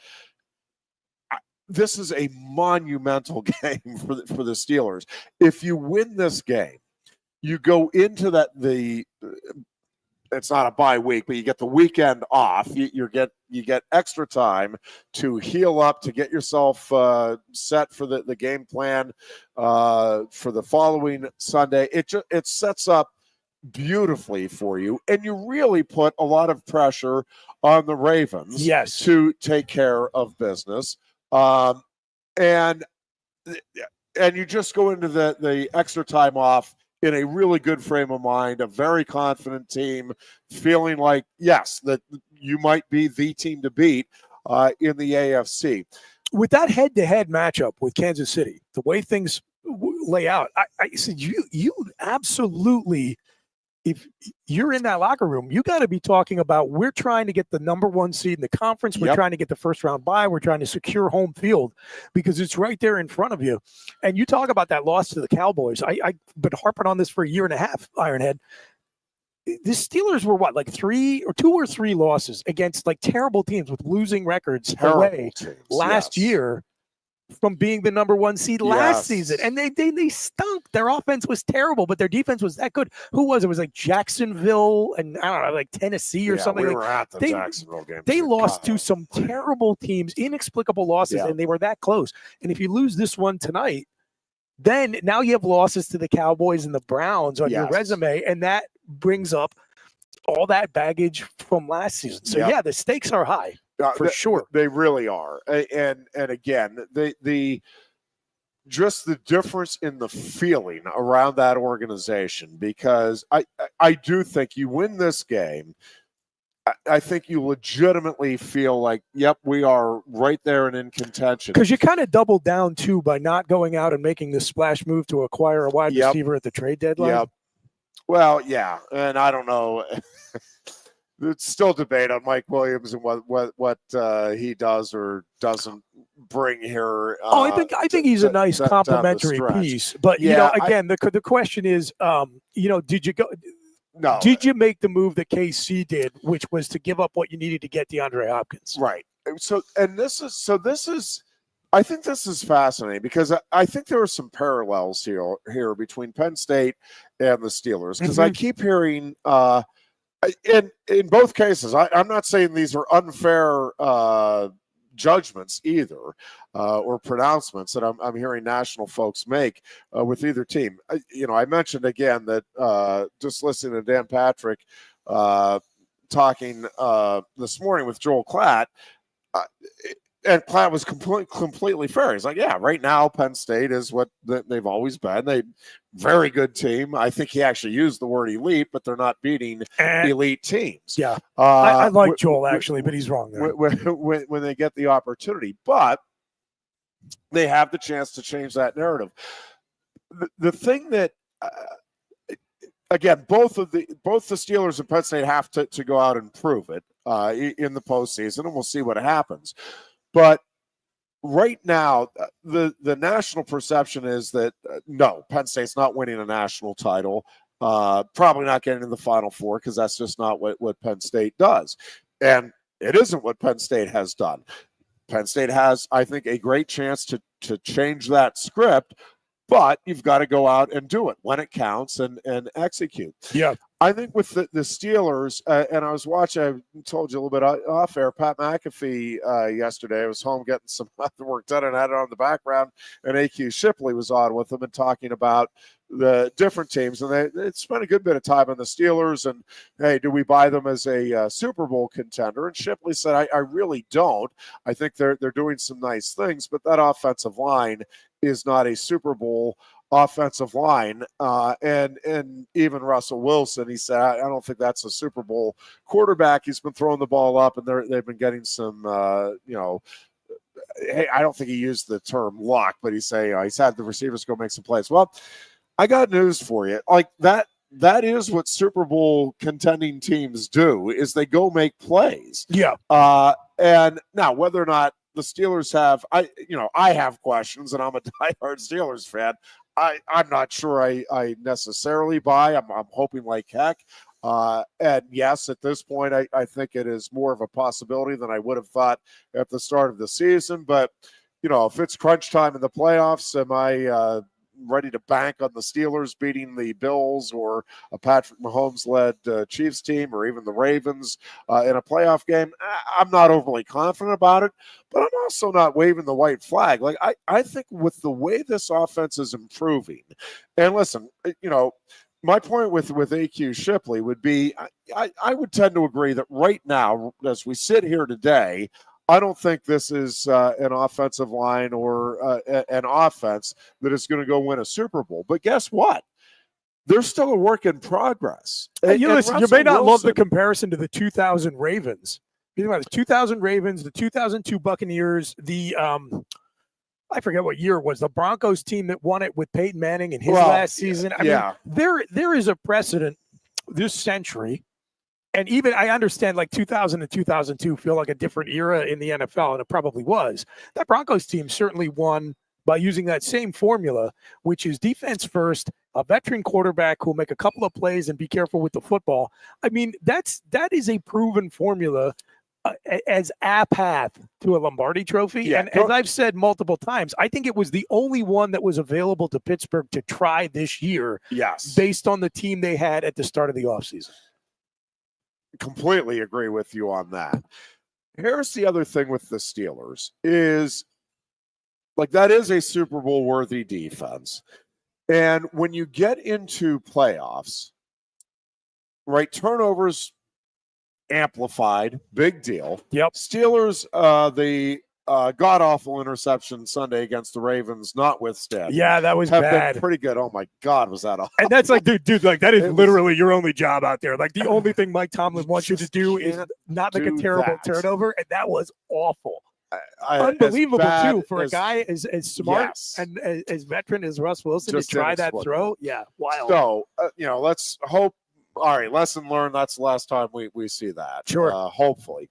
This is a monumental game for the Steelers. If you win this game, you go into it's not a bye week, but you get the weekend off. You get extra time to heal up, to get yourself set for the game plan for the following Sunday. It sets up beautifully for you, and you really put a lot of pressure on the Ravens to take care of business. And you just go into the extra time off in a really good frame of mind, a very confident team, feeling like, yes, that you might be the team to beat in the AFC. With that head-to-head matchup with Kansas City, the way things lay out, I said you absolutely, if you're in that locker room, you got to be talking about, we're trying to get the number one seed in the conference. We're trying to get the first round bye. We're trying to secure home field because it's right there in front of you. And you talk about that loss to the Cowboys. I've been harping on this for a year and a half, Ironhead. The Steelers were what, like 2 or 3 losses against like terrible teams with losing records away last year from being the number one seed last season. And they stunk. Their offense was terrible, but their defense was that good. Who was it? It was like Jacksonville and I don't know, like Tennessee or something. We were at the Jacksonville game. They lost to some terrible teams, inexplicable losses, and they were that close. And if you lose this one tonight, then now you have losses to the Cowboys and the Browns on your resume, and that brings up all that baggage from last season. So yeah, the stakes are high for sure. They really are. And again, the just the difference in the feeling around that organization, because I do think you win this game, I think you legitimately feel like, yep, we are right there and in contention. Because you kind of doubled down, too, by not going out and making the splash move to acquire a wide receiver at the trade deadline. Yep. Well, yeah, and I don't know. It's still debate on Mike Williams and what he does or doesn't bring here. I think he's a nice complimentary piece. But, you know, again, the question is, did you go – No. Did you make the move that KC did, which was to give up what you needed to get DeAndre Hopkins? Right. So this is I think this is fascinating because I think there are some parallels here between Penn State and the Steelers, because I keep hearing in both cases, I'm not saying these are unfair judgments either, or pronouncements that I'm hearing national folks make with either team. I mentioned again that just listening to Dan Patrick talking this morning with Joel Klatt, and Klatt was completely fair. He's like, yeah, right now Penn State is what they've always been. They very good team. I think he actually used the word elite, but they're not beating elite teams. Yeah, I like Joel actually, but he's wrong there. When they get the opportunity, but they have the chance to change that narrative. The thing that, again, both the Steelers and Penn State have to go out and prove it in the postseason, and we'll see what happens. But right now, the national perception is that no, Penn State's not winning a national title, probably not getting in the Final Four, because that's just not what Penn State does. And it isn't what Penn State has done. Penn State has, I think, a great chance to change that script, but you've got to go out and do it when it counts and execute. Yeah. I think with the Steelers, and I was watching, I told you a little bit off air, Pat McAfee yesterday. I was home getting some other work done and had it on the background, and AQ Shipley was on with them and talking about the different teams. And they spent a good bit of time on the Steelers and, hey, do we buy them as a Super Bowl contender? And Shipley said, I really don't. I think they're doing some nice things, but that offensive line is not a Super Bowl offensive line, and even Russell Wilson, he said, I don't think that's a Super Bowl quarterback. He's been throwing the ball up, and they've been getting some, hey, I don't think he used the term luck, but he's had the receivers go make some plays. Well, I got news for you. Like that is what Super Bowl contending teams do, is they go make plays. Yeah. And now whether or not the Steelers have, I have questions, and I'm a diehard Steelers fan. I'm not sure I necessarily buy. I'm hoping like heck. And yes, at this point, I think it is more of a possibility than I would have thought at the start of the season. But, if it's crunch time in the playoffs, am I ready to bank on the Steelers beating the Bills or a Patrick Mahomes-led Chiefs team, or even the Ravens in a playoff game? I'm not overly confident about it, but I'm also not waving the white flag. Like I think with the way this offense is improving, and listen, my point with AQ Shipley would be, I would tend to agree that right now, as we sit here today, I don't think this is an offensive line or an offense that is going to go win a Super Bowl. But guess what? they're still a work in progress. You may not love the Wilson, comparison to the 2000 Ravens. You think about the 2000 Ravens, the 2002 Buccaneers, the I forget what year it was, the Broncos team that won it with Peyton Manning in his last season. I mean, there is a precedent this century. And even I understand like 2000 and 2002 feel like a different era in the NFL, and it probably was. That Broncos team certainly won by using that same formula, which is defense first, a veteran quarterback who'll make a couple of plays and be careful with the football. I mean, that is a proven formula as a path to a Lombardi trophy. Yeah, and as I've said multiple times, I think it was the only one that was available to Pittsburgh to try this year. Yes. Based on the team they had at the start of the offseason. Completely agree with you on that. Here's the other thing with the Steelers is, like, that is a Super Bowl worthy defense. And when you get into playoffs, right, turnovers amplified, big deal. Yep. Steelers, the god-awful interception Sunday against the Ravens, notwithstanding. Yeah, that was have bad. Been pretty good. Oh, my God, was that awful? And that's like, dude, like, that is literally your only job out there. Like, the only thing Mike Tomlin wants you to do is not make a terrible turnover, and that was awful. Unbelievable, too, for a guy as smart and as veteran as Russ Wilson to try that throw. Yeah, wild. So, let's hope. All right, lesson learned. That's the last time we see that. Sure. Hopefully.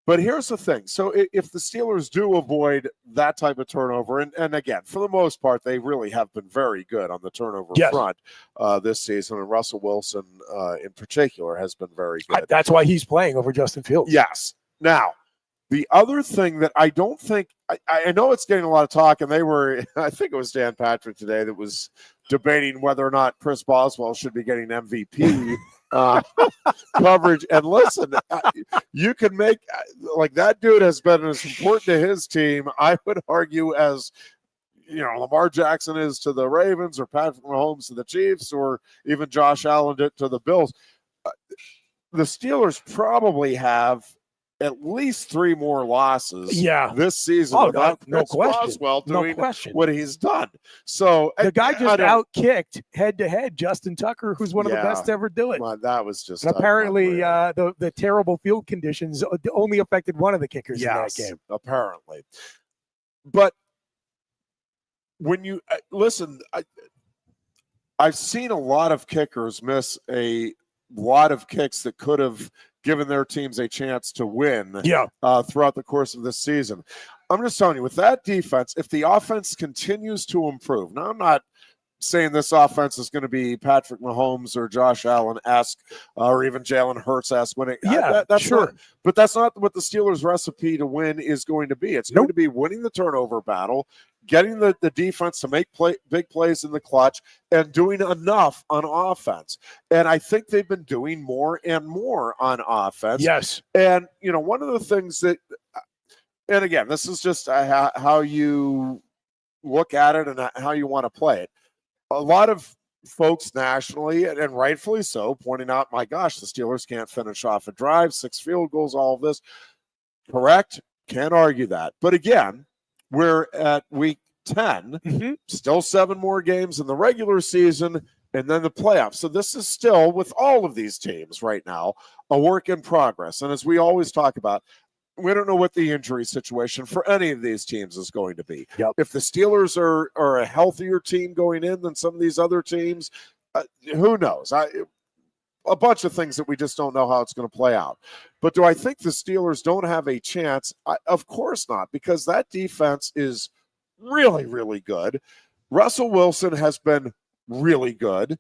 But here's the thing. So if the Steelers do avoid that type of turnover, and again, for the most part, they really have been very good on the turnover front this season, and Russell Wilson in particular has been very good. That's why he's playing over Justin Fields. Yes. Now, the other thing that I don't think – I know it's getting a lot of talk, and I think it was Dan Patrick today that was debating whether or not Chris Boswell should be getting MVP coverage. And listen, you can make – like, that dude has been as important to his team, I would argue, as Lamar Jackson is to the Ravens, or Patrick Mahomes to the Chiefs, or even Josh Allen to the Bills. The Steelers probably have – at least 3 more losses this season without Chris Boswell doing what he's done. So the guy just out-kicked head-to-head Justin Tucker, who's one of the best to ever do it. That was just and apparently the terrible field conditions only affected one of the kickers in that game. Apparently. But when you listen, I've seen a lot of kickers miss a lot of kicks that could have given their teams a chance to win throughout the course of this season. I'm just telling you, with that defense, if the offense continues to improve, now I'm not saying this offense is going to be Patrick Mahomes or Josh Allen-esque or even Jalen Hurts-esque winning. That's sure. But that's not what the Steelers' recipe to win is going to be. It's going to be winning the turnover battle, getting the defense to make big plays in the clutch, and doing enough on offense. And I think they've been doing more and more on offense. Yes. And, one of the things that – and again, this is just how you look at it and how you want to play it. A lot of folks nationally, and rightfully so, pointing out, my gosh, the Steelers can't finish off a drive, 6 field goals, all of this. Correct. Can't argue that. But again, we're at week 10, still 7 more games in the regular season, and then the playoffs. So this is still, with all of these teams right now, a work in progress. And as we always talk about, we don't know what the injury situation for any of these teams is going to be. Yep. If the Steelers are a healthier team going in than some of these other teams, who knows? A bunch of things that we just don't know how it's going to play out. But do I think the Steelers don't have a chance? Of course not, because that defense is really, really good. Russell Wilson has been really good.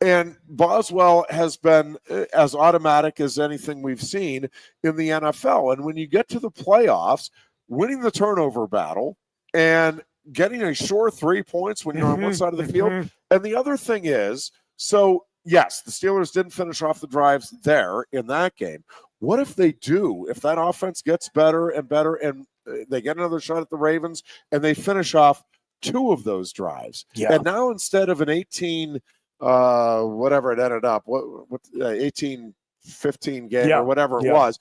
And Boswell has been as automatic as anything we've seen in the NFL. And when you get to the playoffs, winning the turnover battle and getting a sure 3 points when you're on one side of the field. And the other thing is, so yes, the Steelers didn't finish off the drives there in that game. What if they do? If that offense gets better and better and they get another shot at the Ravens and they finish off 2 of those drives. Yeah. And now instead of an 18 whatever it ended up, 18-15 game or whatever it was.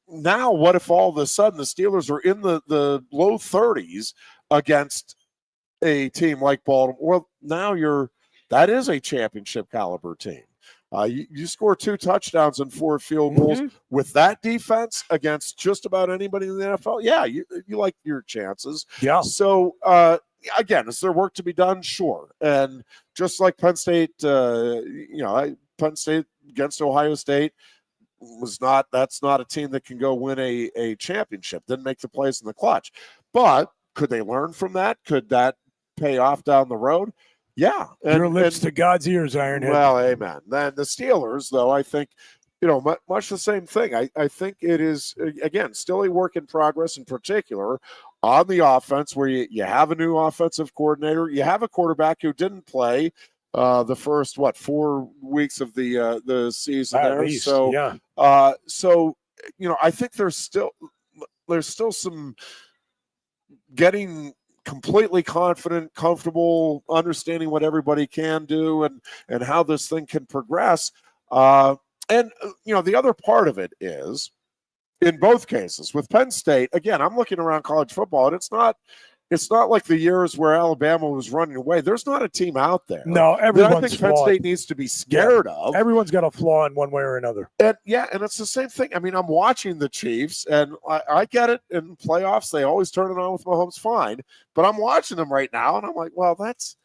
Now, what if all of a sudden the Steelers are in the low 30s against a team like Baltimore? Well, now you're that is a championship caliber team. You score 2 touchdowns and 4 field goals with that defense against just about anybody in the NFL. Yeah, you like your chances. Yeah. So, again, is there work to be done? Sure. And just like Penn State, Penn State against Ohio State that's not a team that can go win a championship, didn't make the plays in the clutch. But could they learn from that? Could that pay off down the road? Yeah. Your lips to God's ears, Ironhead. Well, amen. Then the Steelers, though, I think, much the same thing. I think it is, again, still a work in progress, in particular on the offense, where you have a new offensive coordinator. You have a quarterback who didn't play the first, 4 weeks of the season At there. least, so, yeah. I think there's still some getting completely confident, comfortable, understanding what everybody can do and how this thing can progress. And the other part of it is, in both cases, with Penn State, again, I'm looking around college football, and it's not like the years where Alabama was running away. There's not a team out there. No, everyone's I think Penn State needs to be scared of. Everyone's got a flaw in one way or another. And it's the same thing. I mean, I'm watching the Chiefs, and I get it. In playoffs, they always turn it on with Mahomes, fine. But I'm watching them right now, and I'm like, well, that's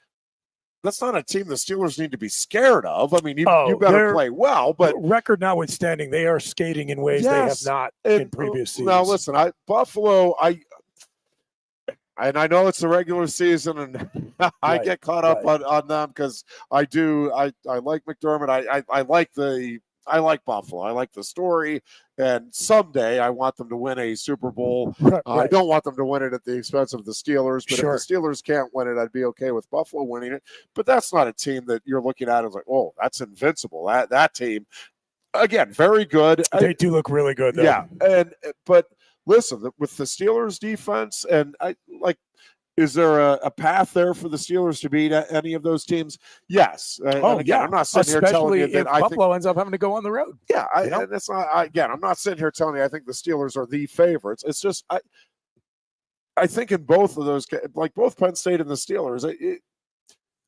not a team the Steelers need to be scared of. I mean, you better play well. But record notwithstanding, they are skating in ways they have not in previous seasons. Now, listen, Buffalo, and I know it's the regular season, and I get caught up on them because I like McDermott. I like Buffalo. I like the story, and someday I want them to win a Super Bowl. I don't want them to win it at the expense of the Steelers, but if the Steelers can't win it, I'd be okay with Buffalo winning it. But that's not a team that you're looking at as like, oh, that's invincible. That team, again, very good. They do look really good, though. Yeah, but listen, with the Steelers defense, and is there a path there for the Steelers to beat any of those teams? Yes. I'm not sitting here telling you that Buffalo ends up having to go on the road. Yeah, that's not. I'm not sitting here telling you I think the Steelers are the favorites. It's just I think in both of those, like both Penn State and the Steelers,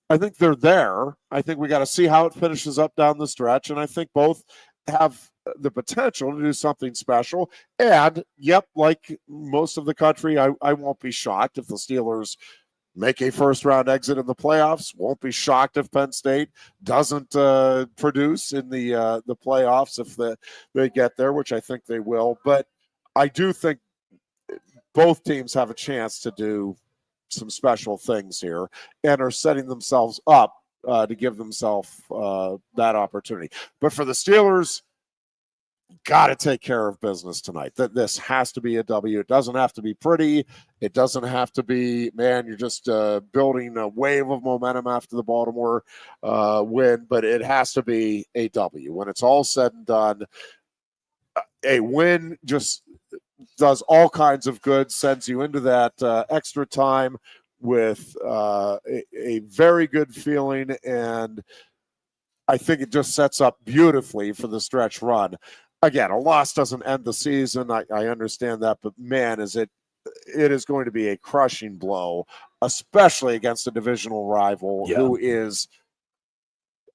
I think they're there. I think we got to see how it finishes up down the stretch, and I think both have the potential to do something special. And like most of the country, I won't be shocked if the Steelers make a first-round exit in the playoffs. Won't be shocked if Penn State doesn't produce in the playoffs if they get there, which I think they will. But I do think both teams have a chance to do some special things here and are setting themselves up to give themselves that opportunity. But for the Steelers, got to take care of business tonight. This has to be a W. It doesn't have to be pretty. It doesn't have to be, man, you're just building a wave of momentum after the Baltimore win, but it has to be a W. When it's all said and done, a win just does all kinds of good, sends you into that extra time with a very good feeling, and I think it just sets up beautifully for the stretch run. Again, a loss doesn't end the season. I understand that, but man, it is going to be a crushing blow, especially against a divisional rival who is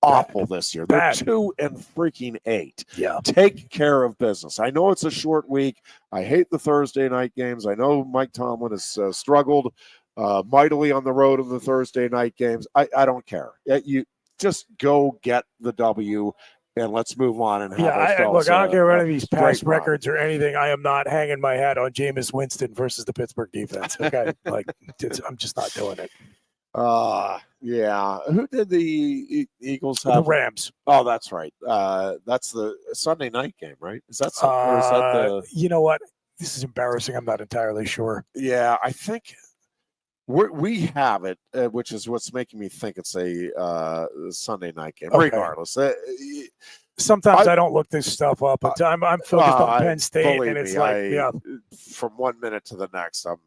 awful this year. They're 2-8. Yeah. Take care of business. I know it's a short week. I hate the Thursday night games. I know Mike Tomlin has struggled mightily on the road in the Thursday night games. I don't care. You just go get the W. And let's move on and have I don't care about any of these past records or anything. I am not hanging my hat on Jameis Winston versus the Pittsburgh defense. Okay, I'm just not doing it. Yeah. Who did the Eagles have? The Rams. Oh, that's right. That's the Sunday night game, right? Is that something? Or is that the? You know what? This is embarrassing. I'm not entirely sure. Yeah, I think we have it, which is what's making me think it's a Sunday night game. Okay. Regardless, sometimes I don't look this stuff up. I'm focused on Penn State, and it's from 1 minute to the next, I'm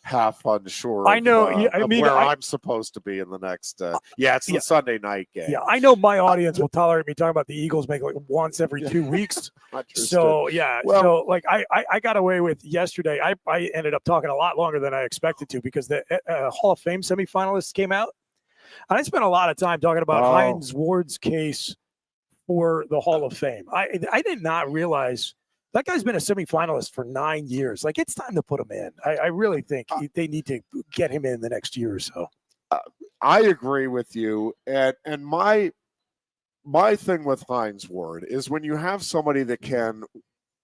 half unsure. I know. I'm supposed to be in the next. It's the Sunday night game. Yeah, I know my audience will tolerate me talking about the Eagles make like once every 2 weeks. So I got away with yesterday. I ended up talking a lot longer than I expected to because the Hall of Fame semifinalists came out. I spent a lot of time talking about Hines Ward's case for the Hall of Fame. I did not realize that guy's been a semifinalist for 9 years. Like, it's time to put him in. I really think they need to get him in the next year or so. I agree with you. And my thing with Hines Ward is when you have somebody that can,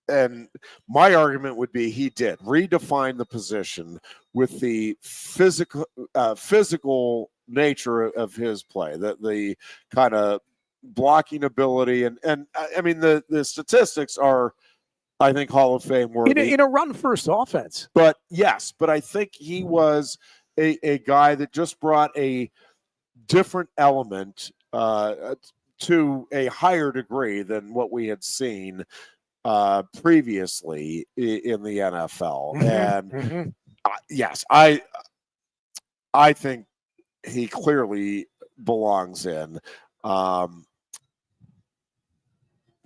and my argument would be he did redefine the position with the physical nature of his play, the kind of blocking ability. And I mean, the statistics are, I think, Hall of Fame worthy. In a run-first offense. But yes, but I think he was a guy that just brought a different element to a higher degree than what we had seen previously in the NFL. And yes, I think he clearly belongs in.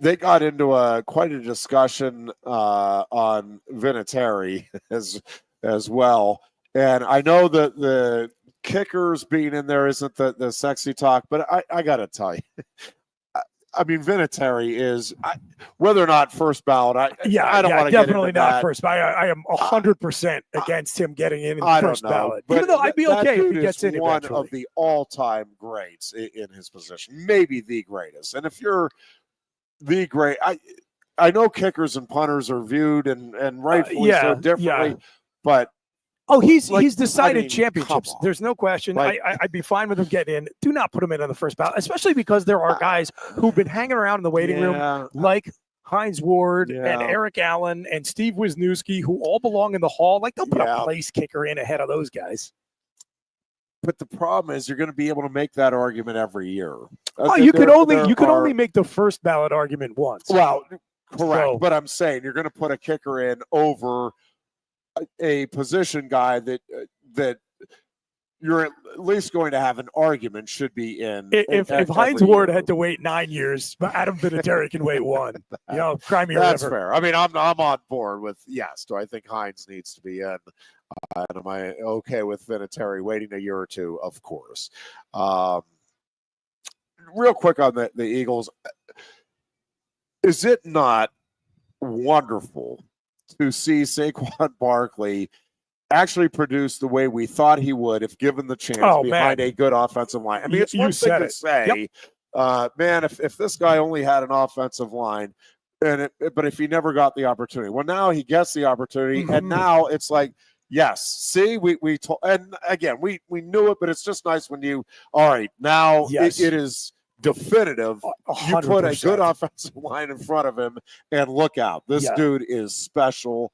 They got into quite a discussion on Vinatieri as well. And I know that the kickers being in there isn't the sexy talk, but I got to tell you, I mean, Vinatieri is, whether or not first ballot, I don't want to definitely get into not that. first ballot. I am 100% against him getting in I first don't know, ballot. but Even though I'd be okay if he gets in one eventually. of the all-time greats in his position, maybe the greatest. And if you're the great, I know kickers and punters are viewed and rightfully so differently, but he's like, decided championships. There's no question. Like, I'd be fine with him getting in. Do not put him in on the first ballot, especially because there are guys who've been hanging around in the waiting room, like Hines Ward and Eric Allen and Steve Wisniewski, who all belong in the Hall. Like, they'll put a place kicker in ahead of those guys. But the problem is you're going to be able to make that argument every year. You could only make the first ballot argument once. Well, correct. So, but I'm saying you're going to put a kicker in over a position guy that you're at least going to have an argument should be in. If Hines Ward had to wait 9 years, Adam Vinatieri can wait one. Cry me a That's river. fair. I mean, I'm on board with yes. Do I think Hines needs to be in? And am I okay with Vinatieri waiting a year or two? Of course. Real quick on the Eagles. Is it not wonderful to see Saquon Barkley actually produce the way we thought he would if given the chance behind a good offensive line? I mean, it's one thing to say, man, if this guy only had an offensive line, but if he never got the opportunity. Well, now he gets the opportunity, and now it's like, yes, see, we told, and again, we knew it, but it's just nice when you, all right, now it is definitive. 100%. You put a good offensive line in front of him, and look out. This dude is special.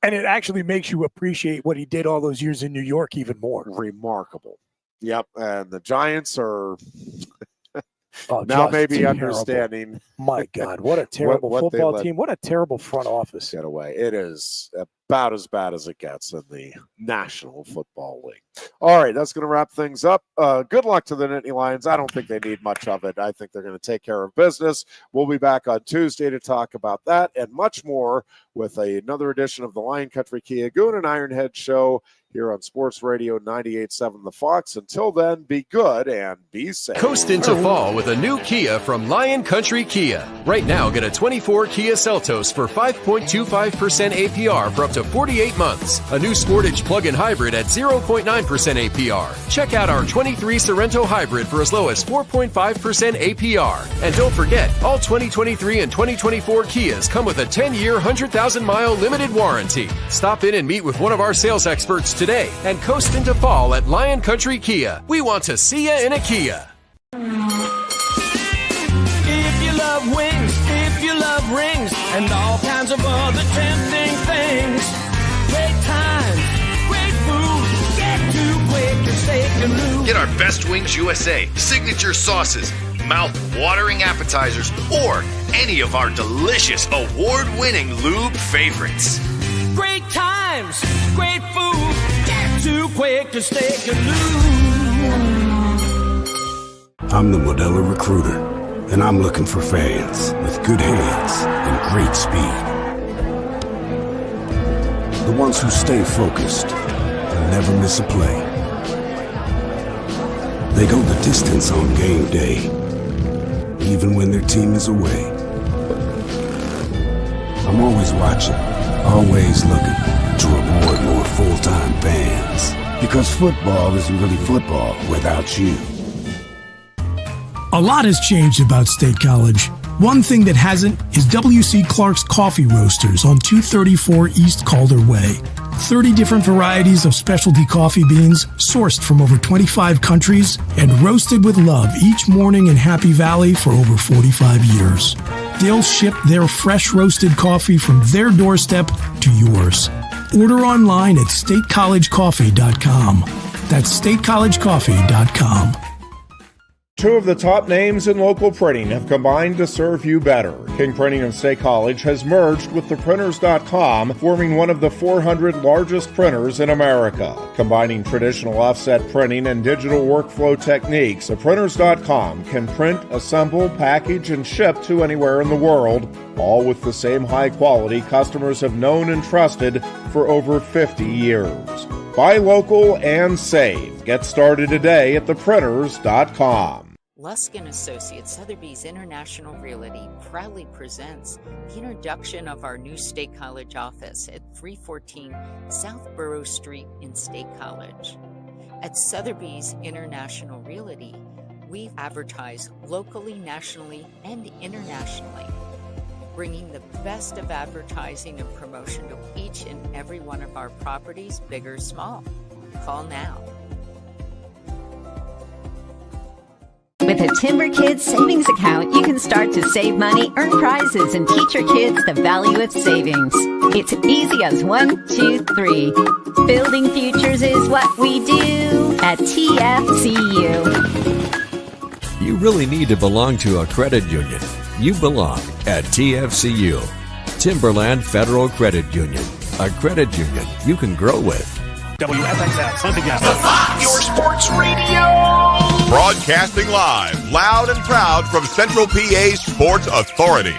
And it actually makes you appreciate what he did all those years in New York even more. Remarkable. Yep. And the Giants are now maybe terrible. Understanding. My God, what a terrible football team. What a terrible front office. Get away. It is about as bad as it gets in the National Football League. All right, that's going to wrap things up. Good luck to the Nittany Lions. I don't think they need much of it. I think they're going to take care of business. We'll be back on Tuesday to talk about that and much more with another edition of the Lion Country Kia Goon and Ironhead Show here on Sports Radio 98.7 The Fox. Until then, be good and be safe. Coast into fall with a new Kia from Lion Country Kia. Right now, get a 24 Kia Seltos for 5.25% APR for up to 48 months. A new Sportage plug-in hybrid at 0.9% APR. Check out our 23 Sorrento hybrid for as low as 4.5% APR. And don't forget, all 2023 and 2024 Kias come with a 10-year, 100,000-mile limited warranty. Stop in and meet with one of our sales experts today and coast into fall at Lion Country Kia. We want to see you in a Kia. If you love wings, if you love rings, and all kinds of other tempting things, great times, great food, get to Quaker Steak Lube. Get our Best Wings USA, signature sauces, mouth-watering appetizers, or any of our delicious award-winning lube favorites. Great times, great food, get to Quaker Steak Lube. I'm the Modelo Recruiter, and I'm looking for fans with good hands and great speed. The ones who stay focused and never miss a play. They go the distance on game day, even when their team is away. I'm always watching, always looking to reward more full-time fans. Because football isn't really football without you. A lot has changed about State College. One thing that hasn't is W.C. Clark's Coffee Roasters on 234 East Calder Way. 30 different varieties of specialty coffee beans sourced from over 25 countries and roasted with love each morning in Happy Valley for over 45 years. They'll ship their fresh roasted coffee from their doorstep to yours. Order online at statecollegecoffee.com. That's statecollegecoffee.com. Two of the top names in local printing have combined to serve you better. King Printing of State College has merged with theprinters.com, forming one of the 400 largest printers in America. Combining traditional offset printing and digital workflow techniques, theprinters.com can print, assemble, package, and ship to anywhere in the world, all with the same high quality customers have known and trusted for over 50 years. Buy local and save. Get started today at theprinters.com. Lusk & Associates Sotheby's International Realty proudly presents the introduction of our new State College office at 314 South Borough Street in State College. At Sotheby's International Realty, we advertise locally, nationally, and internationally, bringing the best of advertising and promotion to each and every one of our properties, big or small. Call now. With a Timber Kids savings account, you can start to save money, earn prizes, and teach your kids the value of savings. It's easy as 1, 2, 3. Building futures is what we do at TFCU. You really need to belong to a credit union. You belong at TFCU, Timberland Federal Credit Union, a credit union you can grow with. WFXX, once again. Your sports radio. Broadcasting live, loud and proud from Central PA's Sports Authority.